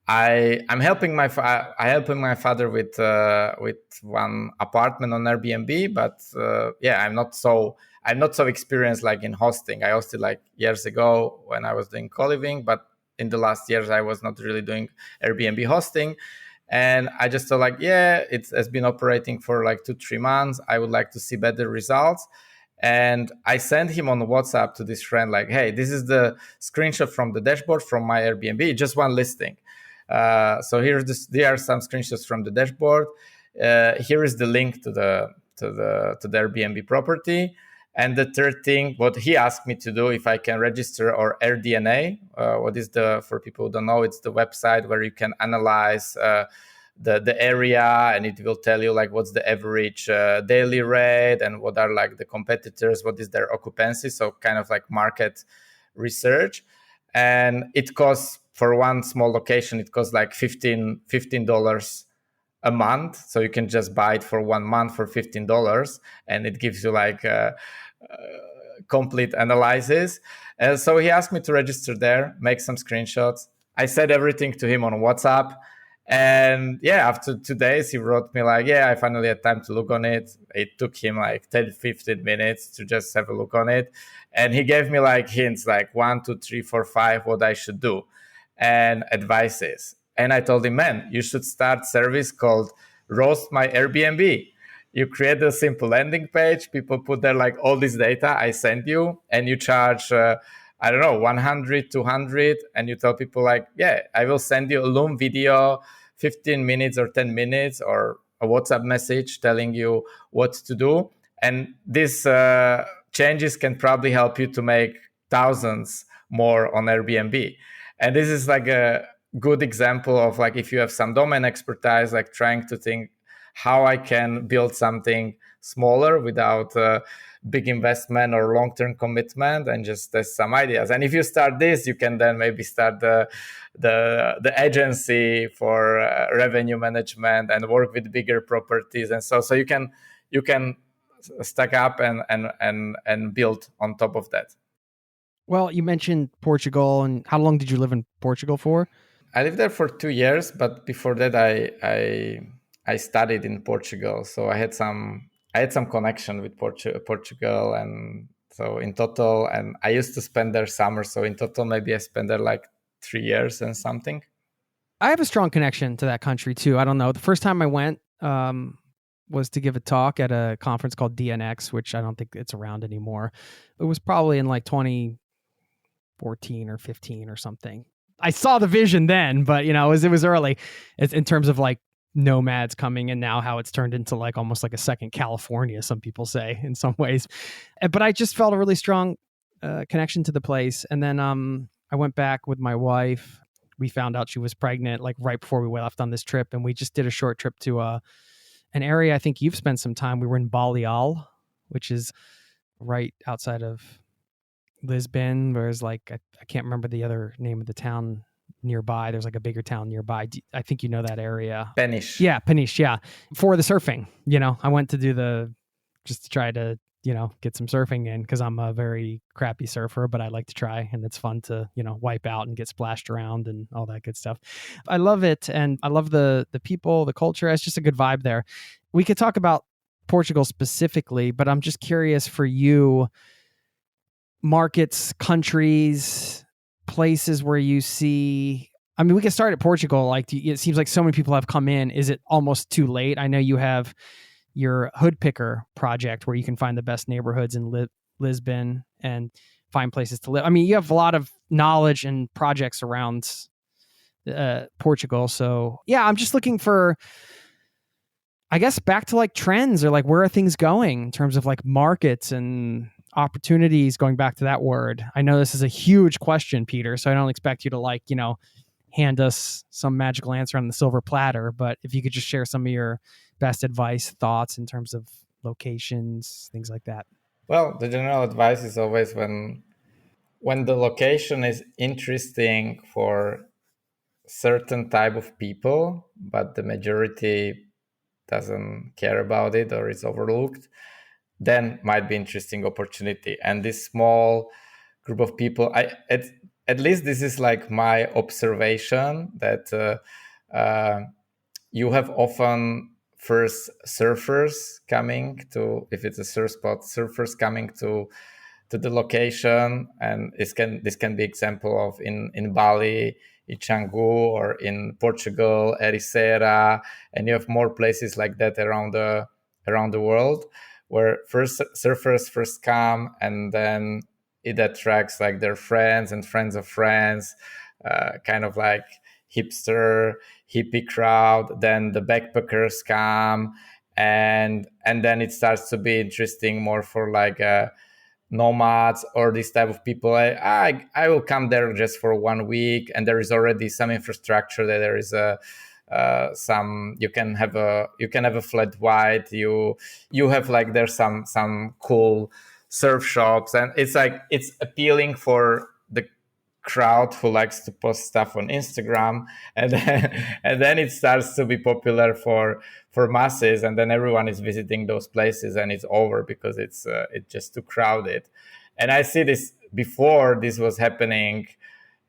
I'm helping my father with one apartment on Airbnb, but I'm not so experienced like in hosting. I hosted like years ago when I was doing co-living, but in the last years I was not really doing Airbnb hosting. And I just thought like, it has been operating for like 2-3 months. I would like to see better results. And I sent him on WhatsApp to this friend like, hey, this is the screenshot from the dashboard from my Airbnb, just one listing. So there are some screenshots from the dashboard. Here is the link to the Airbnb property. And the third thing, what he asked me to do, if I can register our AirDNA. What is for people who don't know, it's the website where you can analyze the area, and it will tell you like what's the average daily rate, and what are like the competitors, what is their occupancy. So kind of like market research. And it costs, for one small location, it costs like $15 a month, so you can just buy it for 1 month for $15, and it gives you like a complete analysis. And so he asked me to register there, make some screenshots. I said everything to him on WhatsApp. And yeah, after 2 days, he wrote me like, yeah, I finally had time to look on it. It took him like 10, 15 minutes to just have a look on it. And he gave me like hints, like 1, 2, 3, 4, 5, what I should do and advices. And I told him, man, you should start service called Roast My Airbnb. You create a simple landing page. People put there like all this data I send you, and you charge, I don't know, 100, 200. And you tell people like, yeah, I will send you a Loom video, 15 minutes or 10 minutes, or a WhatsApp message telling you what to do. And these changes can probably help you to make thousands more on Airbnb. And this is like a good example of like, if you have some domain expertise, like trying to think how I can build something smaller without big investment or long-term commitment, and just test some ideas. And if you start this, you can then maybe start the agency for revenue management and work with bigger properties. And so you can stack up and build on top of that. Well, you mentioned Portugal, and how long did you live in Portugal for? I lived there for 2 years, but before that, I studied in Portugal, so I had some connection with Portugal, and so in total, and I used to spend there summer. So in total, maybe I spent there like 3 years and something. I have a strong connection to that country too. I don't know. The first time I went was to give a talk at a conference called DNX, which I don't think it's around anymore. It was probably in like 2014 or 15 or something. I saw the vision then, but it was early. It's in terms of like nomads coming, and now how it's turned into like almost like a second California, some people say, in some ways. But I just felt a really strong connection to the place. And then I went back with my wife. We found out she was pregnant like right before we left on this trip, and we just did a short trip to an area I think you've spent some time. We were in Baleal, which is right outside of Lisbon. There's like, I can't remember the other name of the town nearby. There's like a bigger town nearby. I think you know that area. Peniche. Yeah, Peniche, yeah. For the surfing, I went to just to try to, get some surfing in, because I'm a very crappy surfer, but I like to try, and it's fun to, wipe out and get splashed around and all that good stuff. I love it, and I love the people, the culture. It's just a good vibe there. We could talk about Portugal specifically, but I'm just curious for you, markets, countries, places where you see, I mean, we can start at Portugal. Like, it seems like so many people have come in. Is it almost too late? I know you have your Hood Picker project where you can find the best neighborhoods in Lisbon and find places to live. I mean, you have a lot of knowledge and projects around Portugal. So yeah, I'm just looking for, I guess, back to like trends, or like, where are things going in terms of like markets and opportunities, going back to that word. I know this is a huge question, Peter, so I don't expect you to like, hand us some magical answer on the silver platter, but if you could just share some of your best advice, thoughts in terms of locations, things like that. Well, the general advice is always when the location is interesting for certain type of people, but the majority doesn't care about it or is overlooked, then might be interesting opportunity. And this small group of people, at least this is like my observation, that you have often first surfers coming to, if it's a surf spot, surfers coming to the location, and this can be example of in Bali, in Canggu, or in Portugal, Ericeira, and you have more places like that around the world, where first surfers first come, and then it attracts like their friends and friends of friends, kind of like hipster hippie crowd. Then the backpackers come, and then it starts to be interesting more for like nomads or this type of people. I will come there just for 1 week, and there is already some infrastructure that there is some, you can have a flat white, you have like there's some cool surf shops, and it's like it's appealing for crowd who likes to post stuff on Instagram, and then, and then it starts to be popular for masses, and then everyone is visiting those places, and it's over because it's just too crowded. And I see this before this was happening.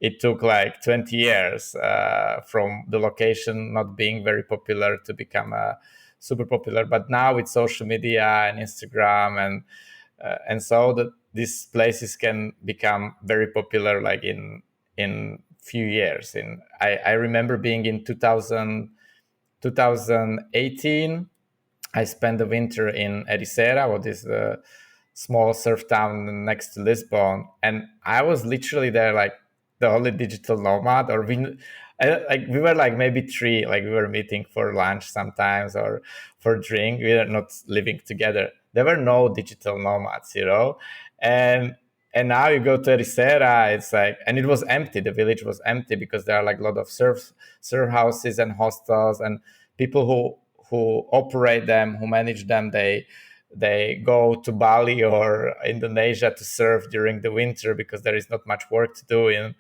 It took like 20 years from the location not being very popular to become super popular. But now with social media and Instagram and so that these places can become very popular like in few years. I remember being in 2018. I spent the winter in Ericeira, what is the small surf town next to Lisbon, and I was literally there like the only digital nomad. Or we were like maybe three, like we were meeting for lunch sometimes or for drink. We were not living together. There were no digital nomads, and and now you go to Ericeira, it's like, and it was empty. The village was empty because there are like a lot of surf houses and hostels, and people who operate them, who manage them, they go to Bali or Indonesia to surf during the winter because there is not much work to do in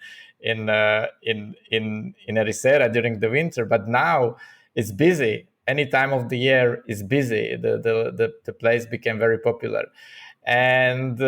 Ericeira during the winter. But now it's busy. Any time of the year is busy. The place became very popular, and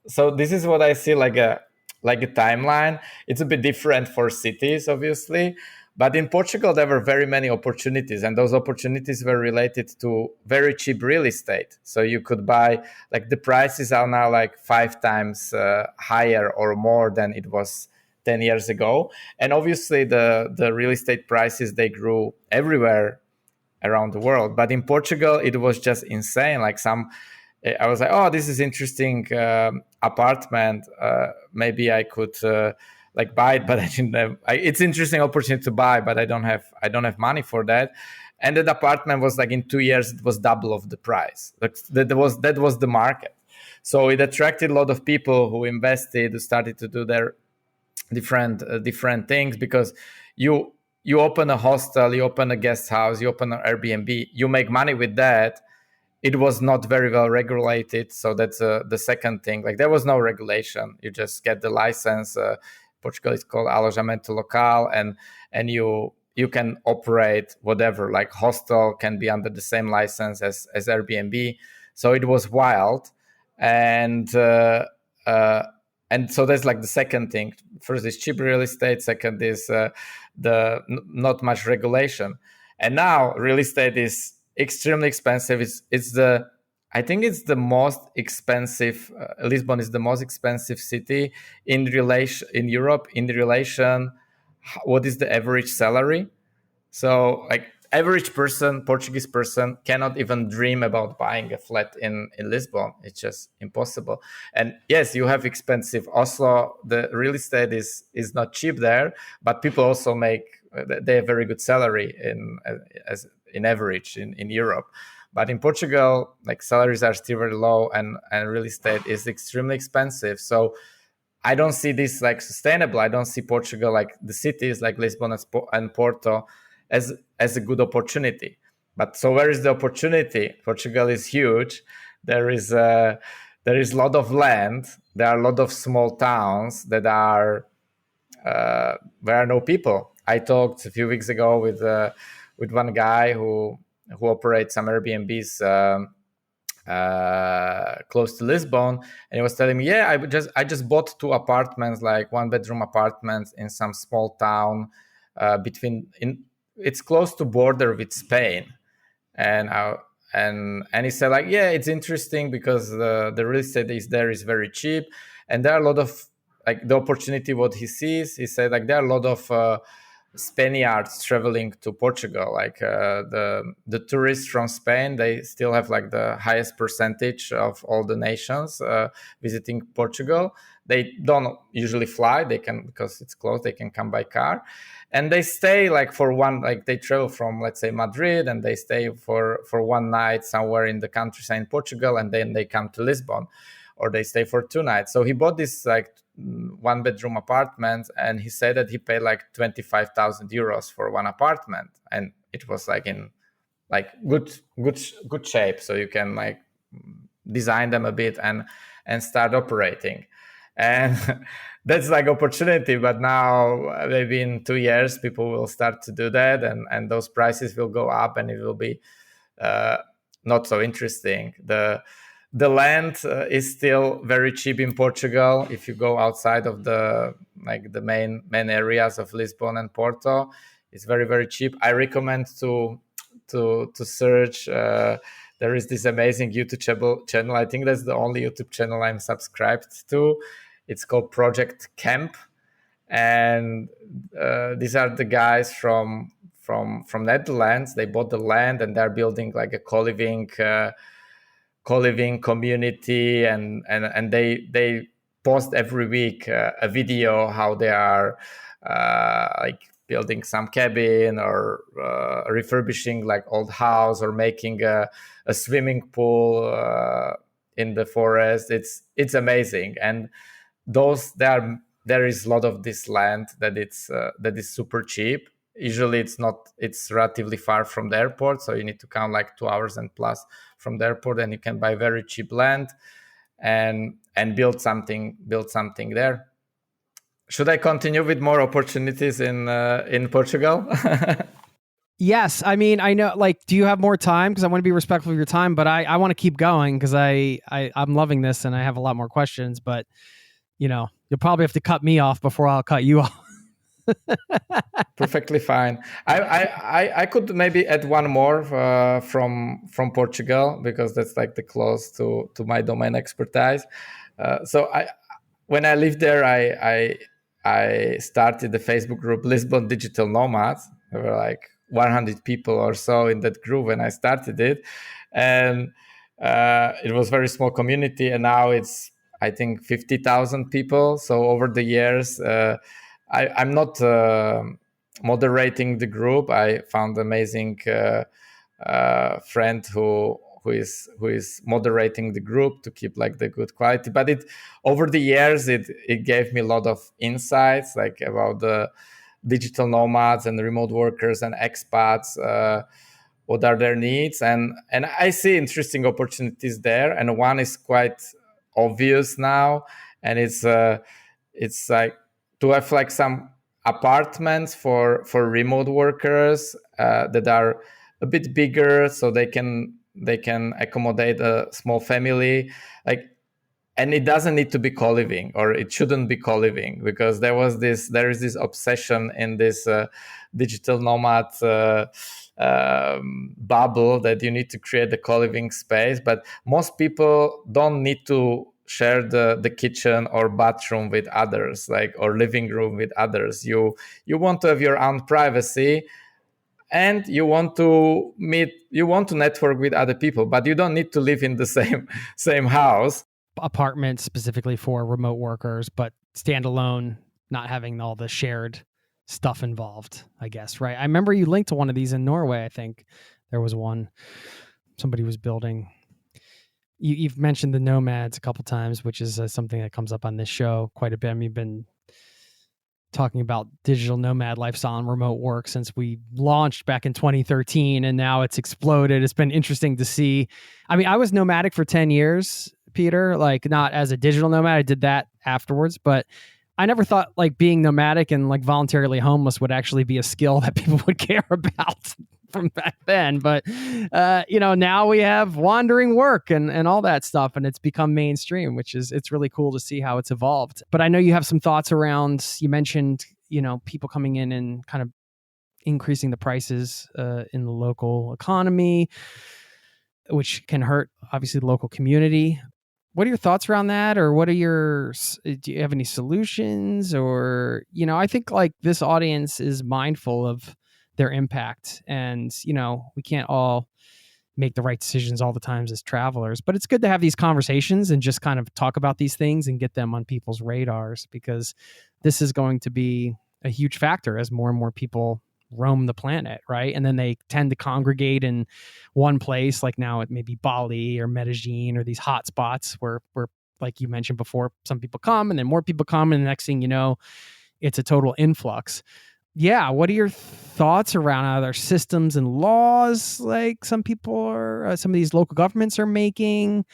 so this is what I see like a timeline. It's a bit different for cities, obviously. But in Portugal, there were very many opportunities, and those opportunities were related to very cheap real estate. So you could buy, like the prices are now like 5 times higher or more than it was 10 years ago. And obviously the real estate prices, they grew everywhere around the world. But in Portugal, it was just insane. Like I was like, oh, this is interesting apartment. Maybe I could like buy it, but I didn't have. It's interesting opportunity to buy, but I don't have money for that. And the apartment was like in 2 years, it was double of the price. Like that was the market. So it attracted a lot of people who invested, who started to do their different things, because you open a hostel, you open a guest house, you open an Airbnb, you make money with that. It was not very well regulated, so that's the second thing. Like there was no regulation. You just get the license. Portugal is called alojamento local, and you can operate whatever. Like hostel can be under the same license as Airbnb. So it was wild, and so that's like the second thing. First is cheap real estate. Second is not much regulation, and now real estate is extremely expensive. I think it's the most expensive. Lisbon is the most expensive city in Europe in relation. What is the average salary? So like average person, Portuguese person, cannot even dream about buying a flat in Lisbon. It's just impossible. And yes, you have expensive Oslo. The real estate is not cheap there, but people also they have very good salary in average in Europe. But in Portugal, like salaries are still very low, and real estate is extremely expensive. So I don't see this like sustainable. I don't see Portugal, like the cities like Lisbon and Porto, as a good opportunity. But so where is the opportunity? Portugal is huge. There is a lot of land. There are a lot of small towns that are where are no people. I talked a few weeks ago with one guy who operates some Airbnbs close to Lisbon, and he was telling me, yeah, I just bought 2 apartments, like 1-bedroom apartments in some small town it's close to border with Spain, and he said like, yeah, it's interesting because the real estate is very cheap, and there are a lot of like the opportunity. What he sees, he said like there are a lot of Spaniards traveling to Portugal. Like the tourists from Spain, they still have like the highest percentage of all the nations visiting Portugal. They don't usually fly. They can, because it's close, they can come by car, and they stay like they travel from, let's say, Madrid, and they stay for one night somewhere in the countryside in Portugal, and then they come to Lisbon, or they stay for 2 nights. So he bought this like 1-bedroom apartment, and he said that he paid like 25,000 euros for one apartment, and it was like in like good shape, so you can like design them a bit and start operating. and that's like opportunity. But now maybe in 2 years people will start to do that, and those prices will go up, and it will be not so interesting. The land is still very cheap in Portugal. If you go outside of the main areas of Lisbon and Porto, it's very, very cheap. I recommend to search. There is this amazing YouTube channel. I think that's the only YouTube channel I'm subscribed to. It's called Project Camp, and these are the guys from Netherlands. They bought the land and they're building like a co-living community, and they post every week a video how they are like building some cabin, or refurbishing like old house, or making a swimming pool in the forest. It's amazing. And there is a lot of this land that is super cheap. Usually it's relatively far from the airport, so you need to come like 2 hours and plus from the airport, and you can buy very cheap land and build something there. Should I continue with more opportunities in Portugal? Yes. I mean, I know, like, do you have more time? Because I want to be respectful of your time, but I want to keep going because I'm loving this and I have a lot more questions, but you'll probably have to cut me off before I'll cut you off. Perfectly fine. I could maybe add one more from Portugal, because that's like the close to my domain expertise. So when I lived there, I started the Facebook group Lisbon Digital Nomads. There were like 100 people or so in that group when I started it, and it was a very small community, and now it's, I think, 50,000 people. So over the years, I'm not moderating the group. I found amazing friend who is moderating the group to keep like the good quality. But over the years it gave me a lot of insights, like about the digital nomads and remote workers and expats. What are their needs? And I see interesting opportunities there. And one is quite obvious now, and it's like to have like some apartments for remote workers that are a bit bigger, so they can accommodate a small family, like. And it doesn't need to be co-living, or it shouldn't be co-living, because there is this obsession in this digital nomad bubble that you need to create a co-living space. But most people don't need to share the kitchen or bathroom with others, like, or living room with others. You want to have your own privacy, and you want to network with other people, but you don't need to live in the same house. Apartments specifically for remote workers, but standalone, not having all the shared stuff involved, I guess, right? I remember you linked to one of these in Norway. I think there was one somebody was building. You've mentioned the nomads a couple times, which is something that comes up on this show quite a bit. I mean, you've been talking about digital nomad lifestyle and remote work since we launched back in 2013, and now it's exploded. It's been interesting to see. I mean, I was nomadic for 10 years, Peter, like not as a digital nomad. I did that afterwards, but I never thought like being nomadic and like voluntarily homeless would actually be a skill that people would care about from back then. But, now we have wandering work and all that stuff, and it's become mainstream, it's really cool to see how it's evolved. But I know you have some thoughts around, you mentioned, people coming in and kind of increasing the prices in the local economy, which can hurt obviously the local community. What are your thoughts around that? Or do you have any solutions? Or, I think like this audience is mindful of their impact, and, we can't all make the right decisions all the times as travelers, but it's good to have these conversations and just kind of talk about these things and get them on people's radars, because this is going to be a huge factor as more and more people roam the planet, right? And then they tend to congregate in one place, like now it may be Bali or Medellin or these hot spots where like you mentioned before, some people come and then more people come, and the next thing you know, it's a total influx. Yeah, what are your thoughts around other systems and laws like some of these local governments are making?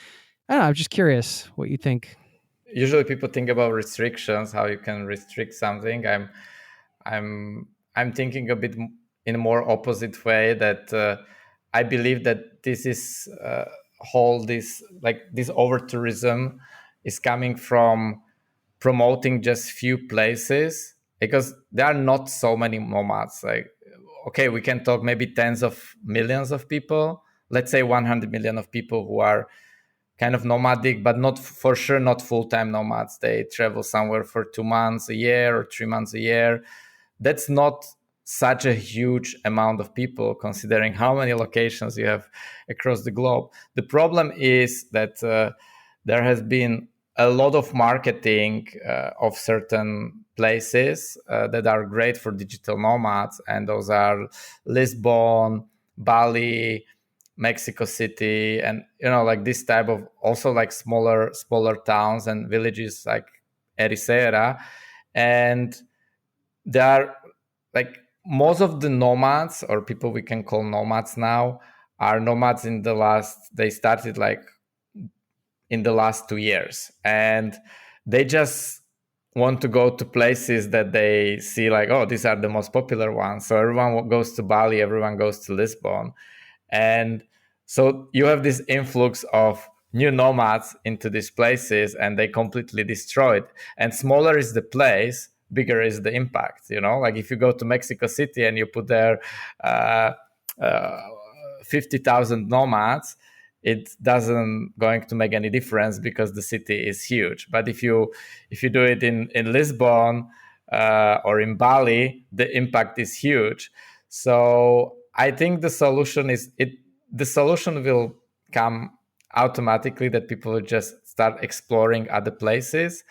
I don't know, I'm just curious what you think. usually people think about restrictions, how you can restrict something. I'm thinking a bit in a more opposite way, that I believe that this is whole this like this over tourism is coming from promoting just few places, because there are not so many nomads. Like, okay, we can talk maybe tens of millions of people, let's say 100 million of people who are kind of nomadic, but not for sure not full-time nomads. They travel somewhere for 2 months a year or 3 months a year. That's not such a huge amount of people considering how many locations you have across the globe. The problem is that there has been a lot of marketing of certain places that are great for digital nomads, and those are Lisbon, Bali, Mexico City, and like this type of also like smaller towns and villages like Ericeira. And there are like most of the nomads, or people we can call nomads now, are nomads they started like in the last 2 years, and they just want to go to places that they see like, oh, these are the most popular ones. So everyone goes to Bali, everyone goes to Lisbon. And so you have this influx of new nomads into these places, and they completely destroy it. And smaller is the place, bigger is the impact. Like if you go to Mexico City and you put there uh, uh, 50,000 nomads, it doesn't going to make any difference because the city is huge. But if you do it in Lisbon or in Bali, the impact is huge. So I think the solution will come automatically, that people will just start exploring other places.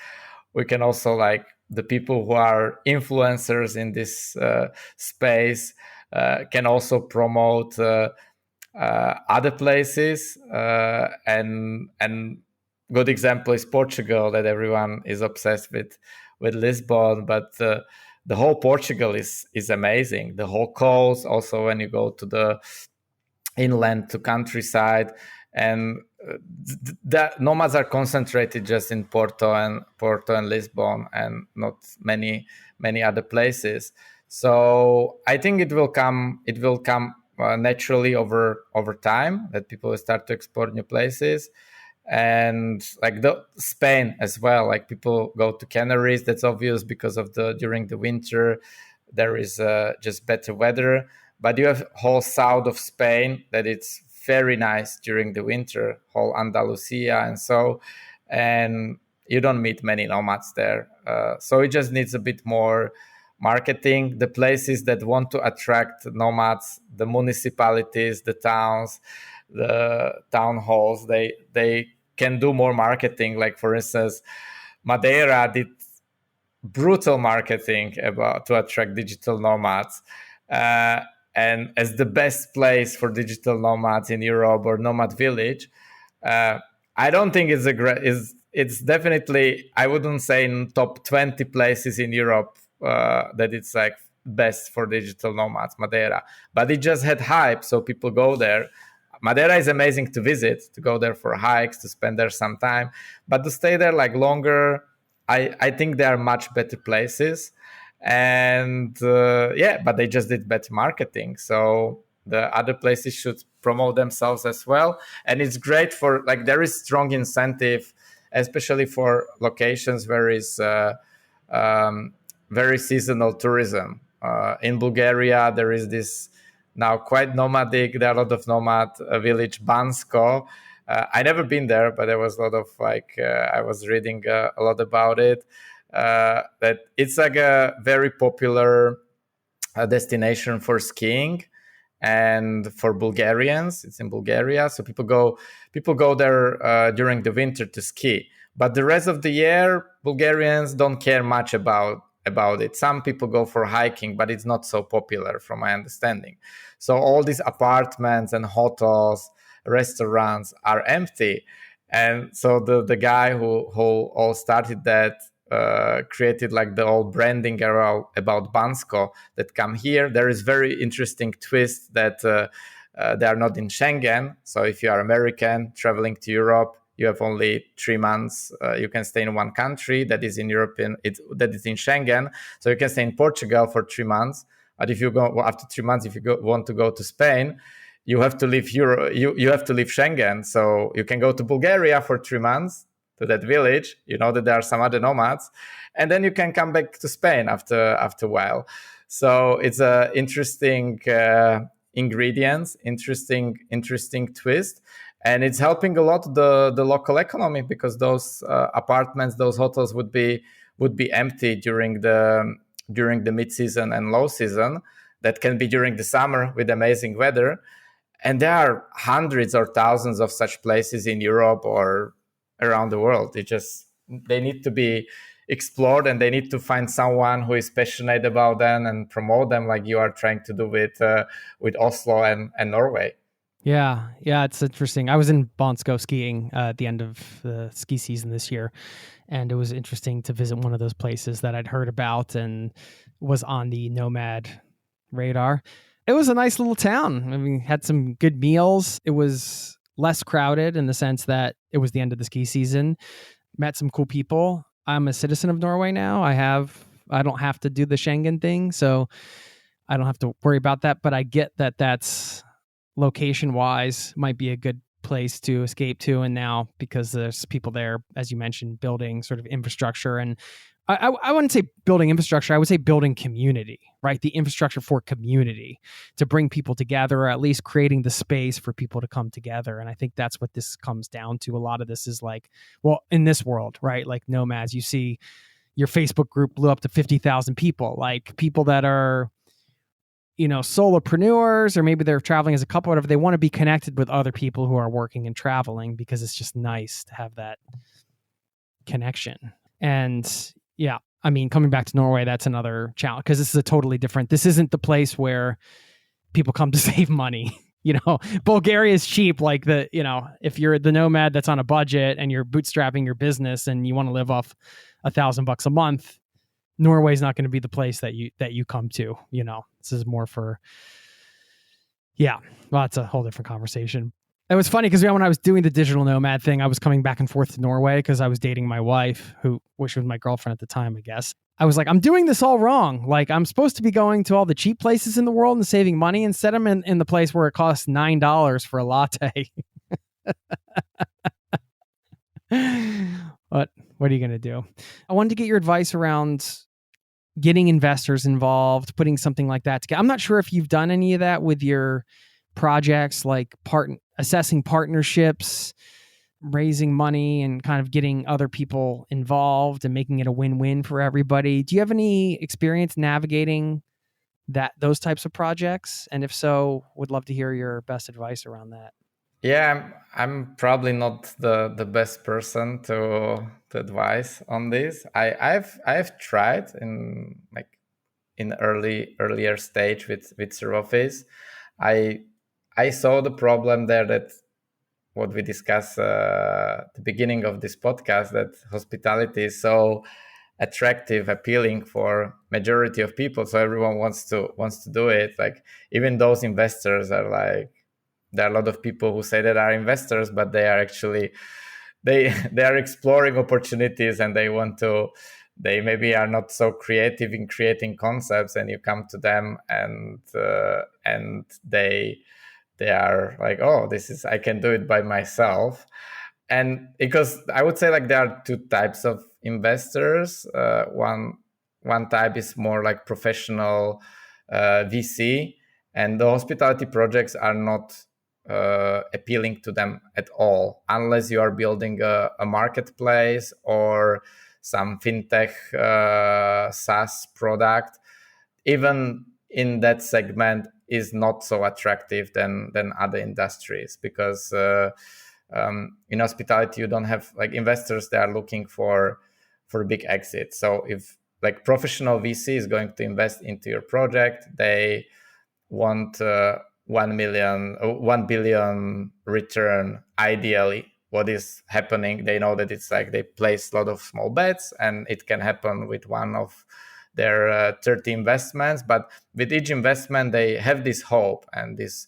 We can also, like, the people who are influencers in this space can also promote other places, and good example is Portugal, that everyone is obsessed with Lisbon, but the whole Portugal is amazing. The whole coast, also when you go to the inland to countryside, and the nomads are concentrated just in Porto and Lisbon, and not many other places. So I think it will come naturally over time, that people will start to explore new places. And like the Spain as well, like people go to Canaries. That's obvious because of during the winter there is just better weather. But you have whole south of Spain that it's very nice during the winter, whole Andalusia, and you don't meet many nomads there. So it just needs a bit more marketing. The places that want to attract nomads, the municipalities, the towns, the town halls, they can do more marketing. Like, for instance, Madeira did brutal marketing to attract digital nomads, and as the best place for digital nomads in Europe, or nomad village. I don't think it's definitely, I wouldn't say in top 20 places in Europe that it's like best for digital nomads, Madeira. But it just had hype, so people go there. Madeira is amazing to visit, to go there for hikes, to spend there some time, but to stay there like longer, I think there are much better places. And but they just did better marketing, so the other places should promote themselves as well. And it's great for, like, there is strong incentive, especially for locations where is very seasonal tourism. In Bulgaria, there is this now quite nomadic. There are a lot of nomad village, Bansko. I never been there, but there was a lot of I was reading a lot about it. That it's like a very popular destination for skiing and for Bulgarians. It's in Bulgaria, so people go there during the winter to ski. But the rest of the year, Bulgarians don't care much about it. Some people go for hiking, but it's not so popular from my understanding. So all these apartments and hotels, restaurants are empty. And so the guy who all started that created like the whole branding about Bansko, that come here. There is very interesting twist that they are not in Schengen. So if you are American traveling to Europe, you have only 3 months. You can stay in one country that is in that is in Schengen. So you can stay in Portugal for 3 months. But if you go after 3 months, if you want to go to Spain, you have to leave you have to leave Schengen. So you can go to Bulgaria for 3 months to that village. You know that there are some other nomads, and then you can come back to Spain after a while. So it's a interesting ingredients, interesting twist, and it's helping a lot the local economy, because those apartments, those hotels would be empty during the mid season and low season. That can be during the summer with amazing weather. And there are hundreds or thousands of such places in Europe or around the world. They need to be explored, and they need to find someone who is passionate about them and promote them, like you are trying to do with Oslo and Norway. Yeah, it's interesting. I was in Bansko skiing at the end of the ski season this year, and it was interesting to visit one of those places that I'd heard about and was on the nomad radar. It was a nice little town. I mean, had some good meals. It was less crowded in the sense that it was the end of the ski season. Met some cool people. I'm a citizen of Norway now. I don't have to do the Schengen thing, so I don't have to worry about that. But I get that that's location wise might be a good place to escape to. And now, because there's people there, as you mentioned, building sort of infrastructure, and I wouldn't say building infrastructure, I would say building community, right? The infrastructure for community to bring people together, or at least creating the space for people to come together. And I think that's what this comes down to. A lot of this is like, well, in this world, right? Like nomads, you see your Facebook group blew up to 50,000 people, like people that are, solopreneurs, or maybe they're traveling as a couple, whatever. They want to be connected with other people who are working and traveling, because it's just nice to have that connection. And yeah, I mean, coming back to Norway, that's another challenge, because this is this isn't the place where people come to save money. Bulgaria is cheap. Like if you're the nomad that's on a budget and you're bootstrapping your business and you want to live off $1,000 a month, Norway's not going to be the place that you come to. This is more for, well, it's a whole different conversation. It was funny because when I was doing the digital nomad thing, I was coming back and forth to Norway because I was dating my wife, which was my girlfriend at the time, I guess. I was like, I'm doing this all wrong. Like, I'm supposed to be going to all the cheap places in the world and saving money. Instead, I'm in the place where it costs $9 for a latte. But what are you going to do? I wanted to get your advice around getting investors involved, putting something like that together. I'm not sure if you've done any of that with your projects, like assessing partnerships, raising money, and kind of getting other people involved and making it a win-win for everybody. Do you have any experience navigating those types of projects? And if so, would love to hear your best advice around that. Yeah, I'm probably not the best person to advise on this. I've tried in earlier stage with Suroffice. I saw the problem there, that what we discussed at the beginning of this podcast, that hospitality is so attractive, appealing for majority of people, so everyone wants to do it. Like, even those investors are like, there are a lot of people who say that are investors, but they are actually they are exploring opportunities, and they maybe are not so creative in creating concepts, and you come to them and they are like, oh, I can do it by myself. And because I would say, like, there are two types of investors. One type is more like professional VC, and the hospitality projects are not appealing to them at all, unless you are building a marketplace or some fintech SaaS product. Even in that segment is not so attractive than other industries, because in hospitality you don't have, like, investors. They are looking for big exit. So if, like, professional VC is going to invest into your project, they want 1 billion return ideally. What is happening, they know that it's like they place a lot of small bets, and it can happen with one of their 30 investments, but with each investment they have this hope, and it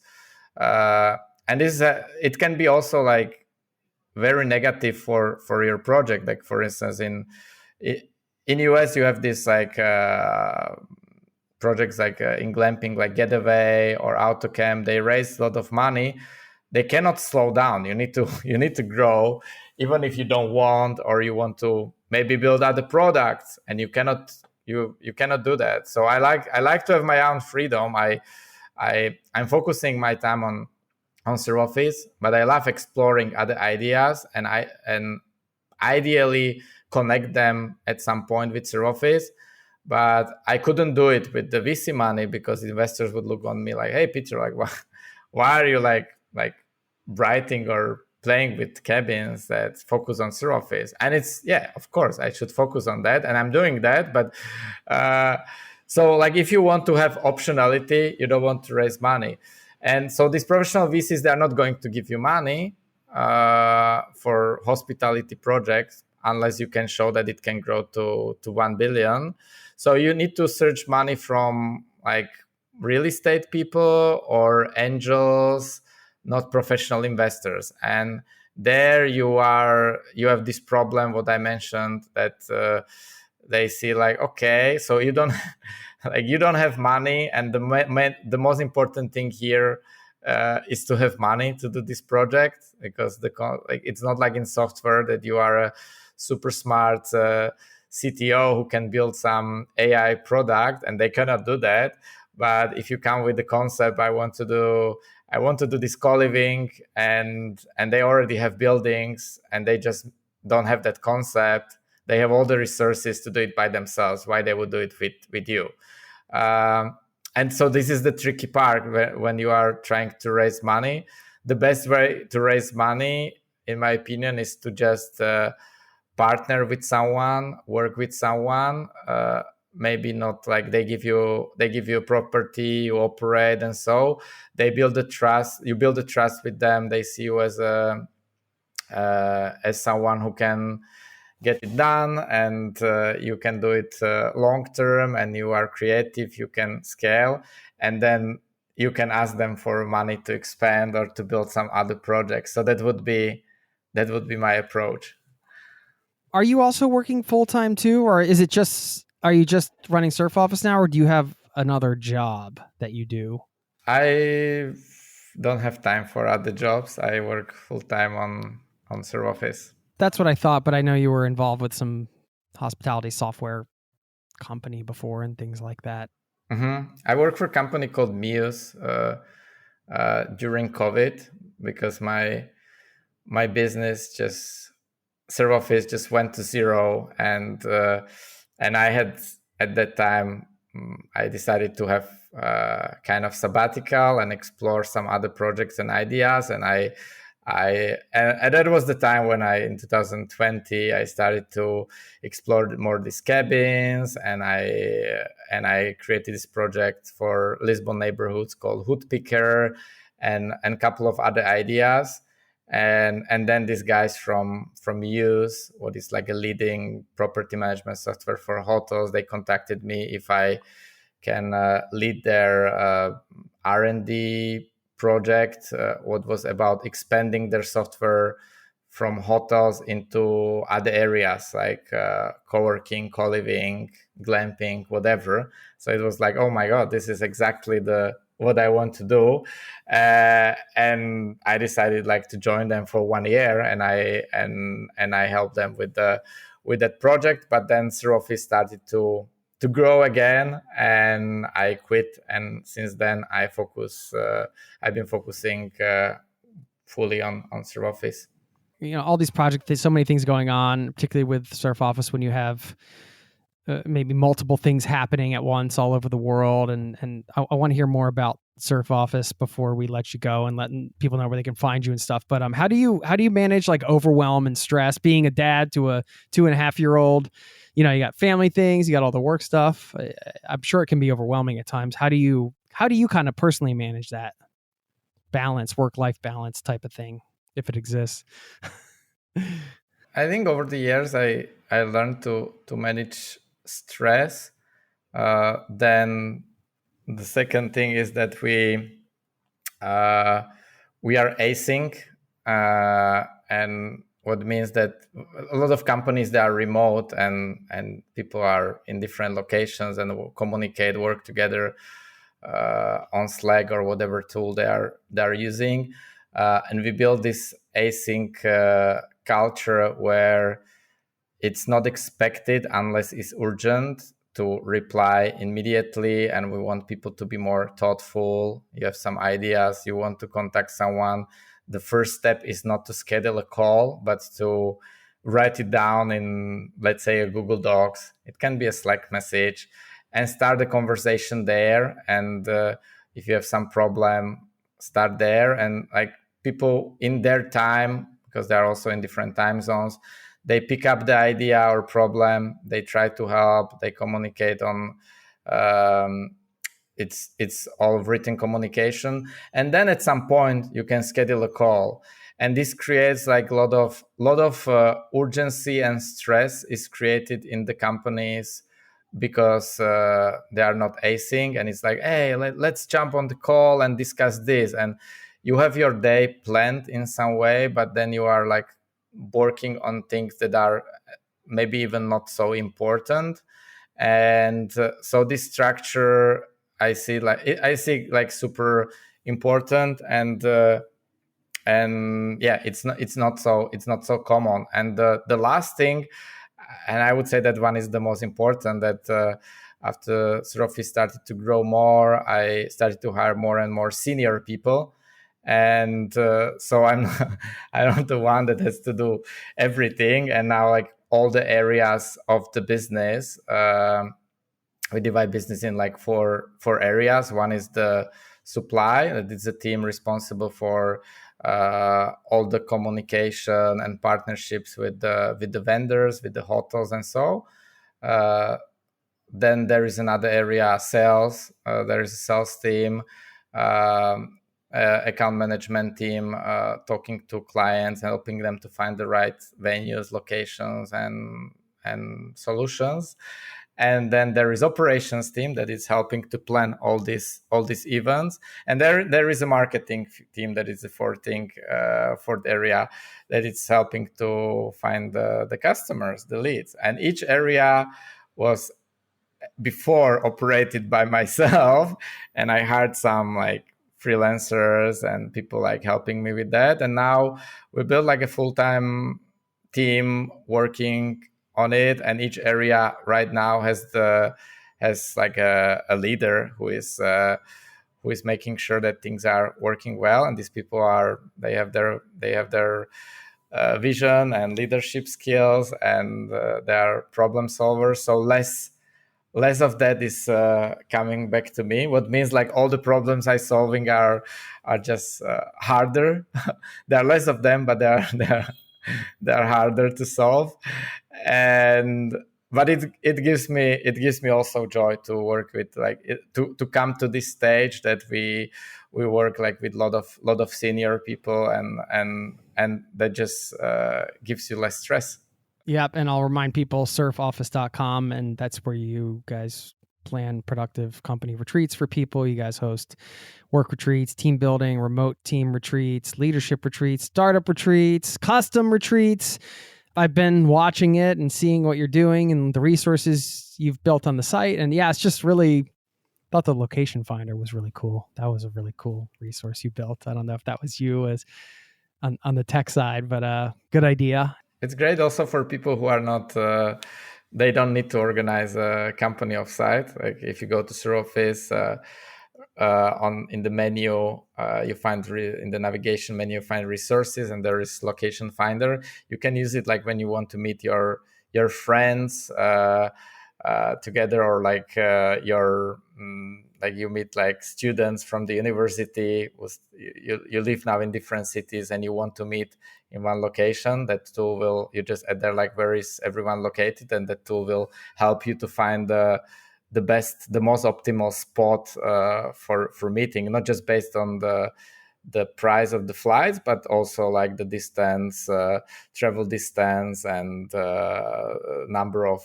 can be also like very negative for your project. Like for instance, in US you have this like projects like in glamping, like Getaway or AutoCamp. They raise a lot of money. They cannot slow down. You need to you need to grow, even if you don't want, or you want to maybe build other products, and you cannot do that. So I like to have my own freedom. I'm focusing my time on Surface, but I love exploring other ideas, and ideally connect them at some point with Surface. But I couldn't do it with the VC money because investors would look on me like, "Hey, Peter, like, why are you like writing or playing with cabins that focus on Surface?" And it's, yeah, of course, I should focus on that, and I'm doing that. But so, like, if you want to have optionality, you don't want to raise money. And so these professional VCs, they are not going to give you money for hospitality projects unless you can show that it can grow to 1 billion. So you need to search money from like real estate people or angels, not professional investors. And there you have this problem, what I mentioned, that they see like, okay, so you don't like you don't have money, and the most important thing here is to have money to do this project, because like it's not like in software that you are a super smart CTO who can build some AI product, and they cannot do that. But if you come with the concept, I want to do this co-living, and they already have buildings and they just don't have that concept. They have all the resources to do it by themselves. Why they would do it with you? And so this is the tricky part when you are trying to raise money. The best way to raise money, in my opinion, is to just partner with someone, work with someone. Maybe not like they give you a property, you operate, and so they build the trust. You build the trust with them. They see you as someone who can get it done, and you can do it long term, and you are creative, you can scale, and then you can ask them for money to expand or to build some other projects. So that would be my approach. Are you also working full-time too, or are you just running Surf Office now, or do you have another job that you do? I don't have time for other jobs. I work full-time on Surf Office. That's what I thought, but I know you were involved with some hospitality software company before and things like that. Mm-hmm. I work for a company called Muse during COVID, because my business Surf Office just went to zero, and I had at that time I decided to have kind of sabbatical and explore some other projects and ideas, and and that was the time when in 2020 I started to explore more these cabins, and I created this project for Lisbon neighborhoods called Hood Picker, and a couple of other ideas. And then these guys from Use, what is like a leading property management software for hotels, they contacted me if I can lead their R&D project, what was about expanding their software from hotels into other areas like co-working, co-living, glamping, whatever. So it was like, oh my God, this is exactly what I want to do. And I decided like to join them for 1 year, and I helped them with that project. But then Suroffice started to grow again, and I quit. And since then I've been focusing fully on Suroffice. All these projects, there's so many things going on, particularly with Surf Office when you have maybe multiple things happening at once all over the world. And I want to hear more about Surf Office before we let you go and letting people know where they can find you and stuff. But how do you manage like overwhelm and stress, being a dad to a 2.5-year-old? You got family things, you got all the work stuff. I'm sure it can be overwhelming at times. How do you kind of personally manage that balance, work-life balance type of thing, if it exists? I think over the years I learned to manage stress. Then the second thing is that we are async, and what means that a lot of companies, they are remote, and people are in different locations and will communicate, work together on Slack or whatever tool they are using. And we build this async culture where it's not expected unless it's urgent to reply immediately, and we want people to be more thoughtful. You have some ideas, you want to contact someone, the first step is not to schedule a call, but to write it down in, let's say, a Google Docs. It can be a Slack message, and start the conversation there. And if you have some problem, start there. And like, people in their time, because they're also in different time zones, they pick up the idea or problem, they try to help, they communicate on it's all written communication. And then at some point you can schedule a call, and this creates like a lot of urgency and stress is created in the companies, because they are not async, and it's like, hey, let's jump on the call and discuss this. And you have your day planned in some way, but then you are like working on things that are maybe even not so important. And so this structure, I see like super important. And yeah, it's not so common. And the last thing, and I would say that one is the most important, that after Surofis started to grow more, I started to hire more and more senior people. And so I'm not the one that has to do everything. And now, like, all the areas of the business, we divide business in like four areas. One is the supply, that is a team responsible for all the communication and partnerships with the vendors, with the hotels, and so. Then there is another area, sales. There is a sales team, account management team, talking to clients, helping them to find the right venues, locations, and solutions. And then there is operations team that is helping to plan all these events. And there is a marketing team that is the fourth area, that is helping to find the customers, the leads. And each area was before operated by myself, and I hired some like freelancers and people like helping me with that. And now we built like a full-time team working on it, and each area right now has like a leader who is making sure that things are working well. And these people they have their vision and leadership skills, and they are problem solvers. So less of that is coming back to me, what means like all the problems I solving are just harder. There are less of them, but they're harder to solve. But it gives me also joy to work with, like, to come to this stage that we work like with lot of senior people, and that just gives you less stress. Yep. And I'll remind people, surfoffice.com, and that's where you guys plan productive company retreats for people. You guys host work retreats, team building, remote team retreats, leadership retreats, startup retreats, custom retreats. I've been watching it and seeing what you're doing and the resources you've built on the site. And yeah, it's just really, thought the location finder was really cool. That was a really cool resource you built. I don't know if that was you as on the tech side, but good idea. It's great also for people who are not, they don't need to organize a company offsite. Like if you go to Suroffice, in the menu, you find in the navigation menu, you find resources, and there is location finder. You can use it like when you want to meet your friends together, or like like you meet like students from the university. You live now in different cities and you want to meet in one location. That tool you just add there like where is everyone located, and that tool will help you to find the most optimal spot for meeting, not just based on the price of the flights, but also like the distance, travel distance, and number of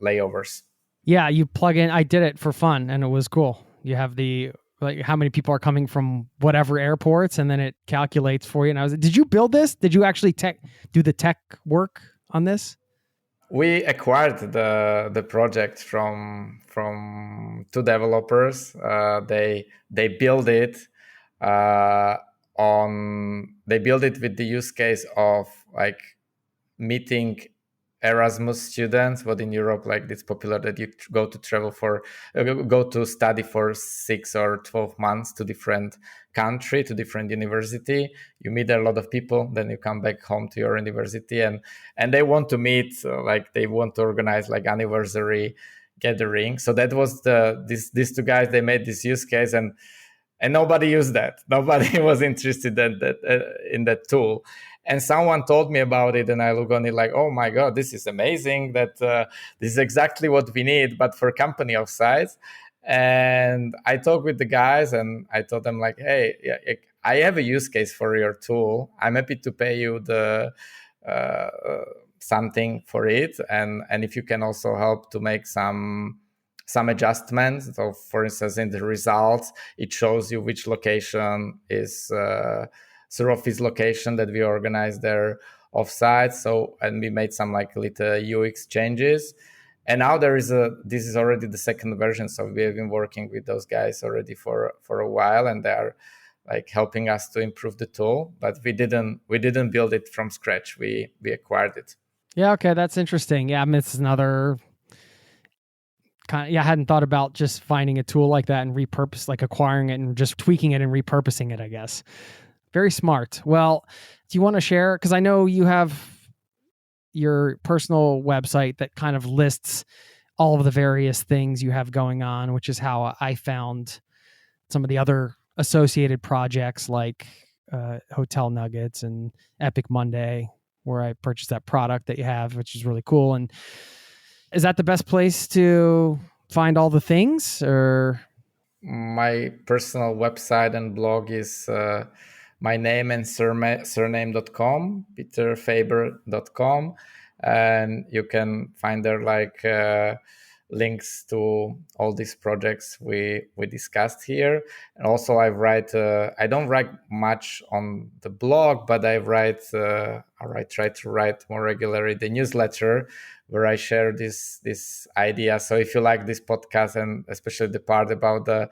layovers. Yeah, you plug in. I did it for fun, and it was cool. You have the like how many people are coming from whatever airports, and then it calculates for you. And I was, did you build this? Did you actually do the tech work on this? We acquired the project from two developers. They build it they build it with the use case of like meeting Erasmus students, but in Europe, like it's popular that you go to study for 6 or 12 months to different country, to different university. You meet a lot of people, then you come back home to your university, and they want to meet, like they want to organize like anniversary gathering. So that was these two guys. They made this use case, and nobody used that. Nobody was interested in that tool. And someone told me about it, and I look on it like, oh my God, this is amazing. That this is exactly what we need, but for a company of size. And I talked with the guys, and I told them like, hey, yeah, I have a use case for your tool. I'm happy to pay you the something for it, and if you can also help to make some adjustments. So for instance, in the results, it shows you which location is Surofis location that we organized there offsite. So, and we made some like little UX changes. And now this is already the second version. So we have been working with those guys already for a while, and they are like helping us to improve the tool. But we didn't build it from scratch. We acquired it. Yeah. Okay. That's interesting. Yeah. I mean, it's another kind of, yeah, I hadn't thought about just finding a tool like that and acquiring it and just tweaking it and repurposing it, I guess. Very smart. Well, do you want to share? Because I know you have your personal website that kind of lists all of the various things you have going on, which is how I found some of the other associated projects like Hotel Nuggets and Epic Monday, where I purchased that product that you have, which is really cool. And is that the best place to find all the things? Or my personal website and blog is my name and surname.com, peterfabor.com. And you can find there like links to all these projects we discussed here. And also I don't write much on the blog, but I try to write more regularly the newsletter, where I share this idea. So if you like this podcast, and especially the part about the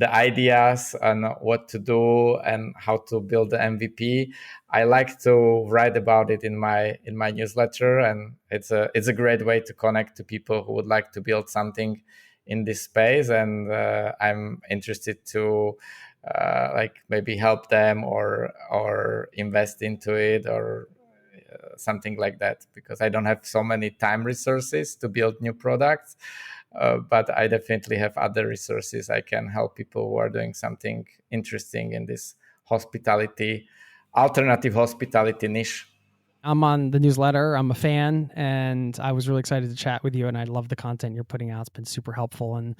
ideas and what to do and how to build the MVP, I like to write about it in my newsletter, and it's a great way to connect to people who would like to build something in this space, and I'm interested to like maybe help them or invest into it or something like that, because I don't have so many time resources to build new products, but I definitely have other resources. I can help people who are doing something interesting in this alternative hospitality niche. I'm on the newsletter. I'm a fan, and I was really excited to chat with you, and I love the content you're putting out. It's been super helpful, and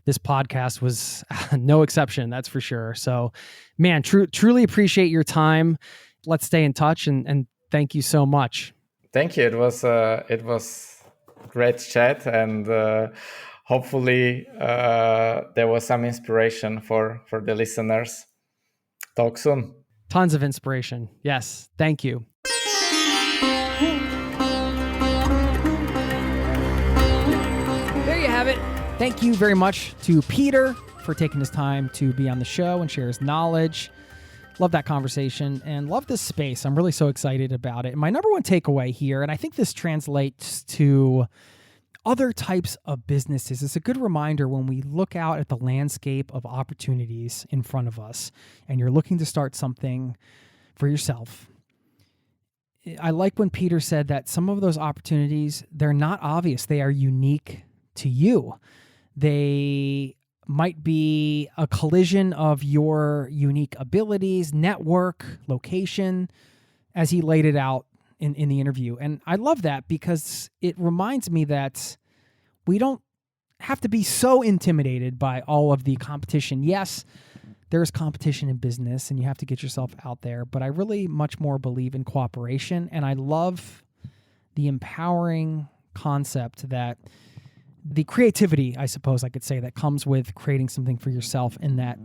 this podcast was no exception, that's for sure. So, man, truly appreciate your time. Let's stay in touch, and thank you so much. Thank you. It was great chat, and hopefully there was some inspiration for the listeners. Talk soon. Tons of inspiration. Yes. Thank you. There you have it. Thank you very much to Peter for taking his time to be on the show and share his knowledge. Love that conversation and love this space. I'm really so excited about it. And my number one takeaway here, and I think this translates to other types of businesses, it's a good reminder when we look out at the landscape of opportunities in front of us and you're looking to start something for yourself. I like when Peter said that some of those opportunities, they're not obvious. They are unique to you. They might be a collision of your unique abilities, network, location, as he laid it out in the interview. And I love that because it reminds me that we don't have to be so intimidated by all of the competition. Yes, there's competition in business and you have to get yourself out there, but I really much more believe in cooperation. And I love the empowering concept that the creativity, I suppose I could say, that comes with creating something for yourself, and that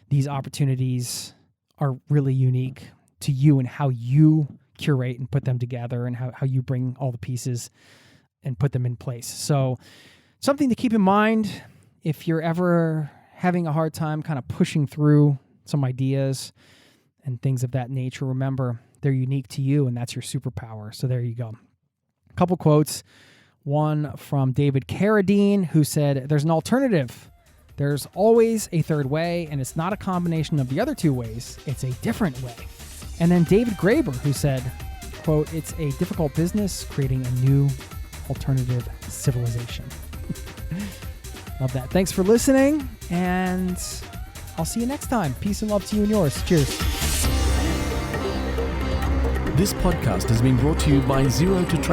these opportunities are really unique to you and how you curate and put them together, and how you bring all the pieces and put them in place. So something to keep in mind if you're ever having a hard time kind of pushing through some ideas and things of that nature. Remember, they're unique to you, and that's your superpower. So there you go. A couple quotes. One from David Carradine, who said, "There's an alternative. There's always a third way, and it's not a combination of the other two ways. It's a different way." And then David Graeber, who said, quote, "It's a difficult business creating a new alternative civilization." Love that. Thanks for listening, and I'll see you next time. Peace and love to you and yours. Cheers. This podcast has been brought to you by Zero to Travel.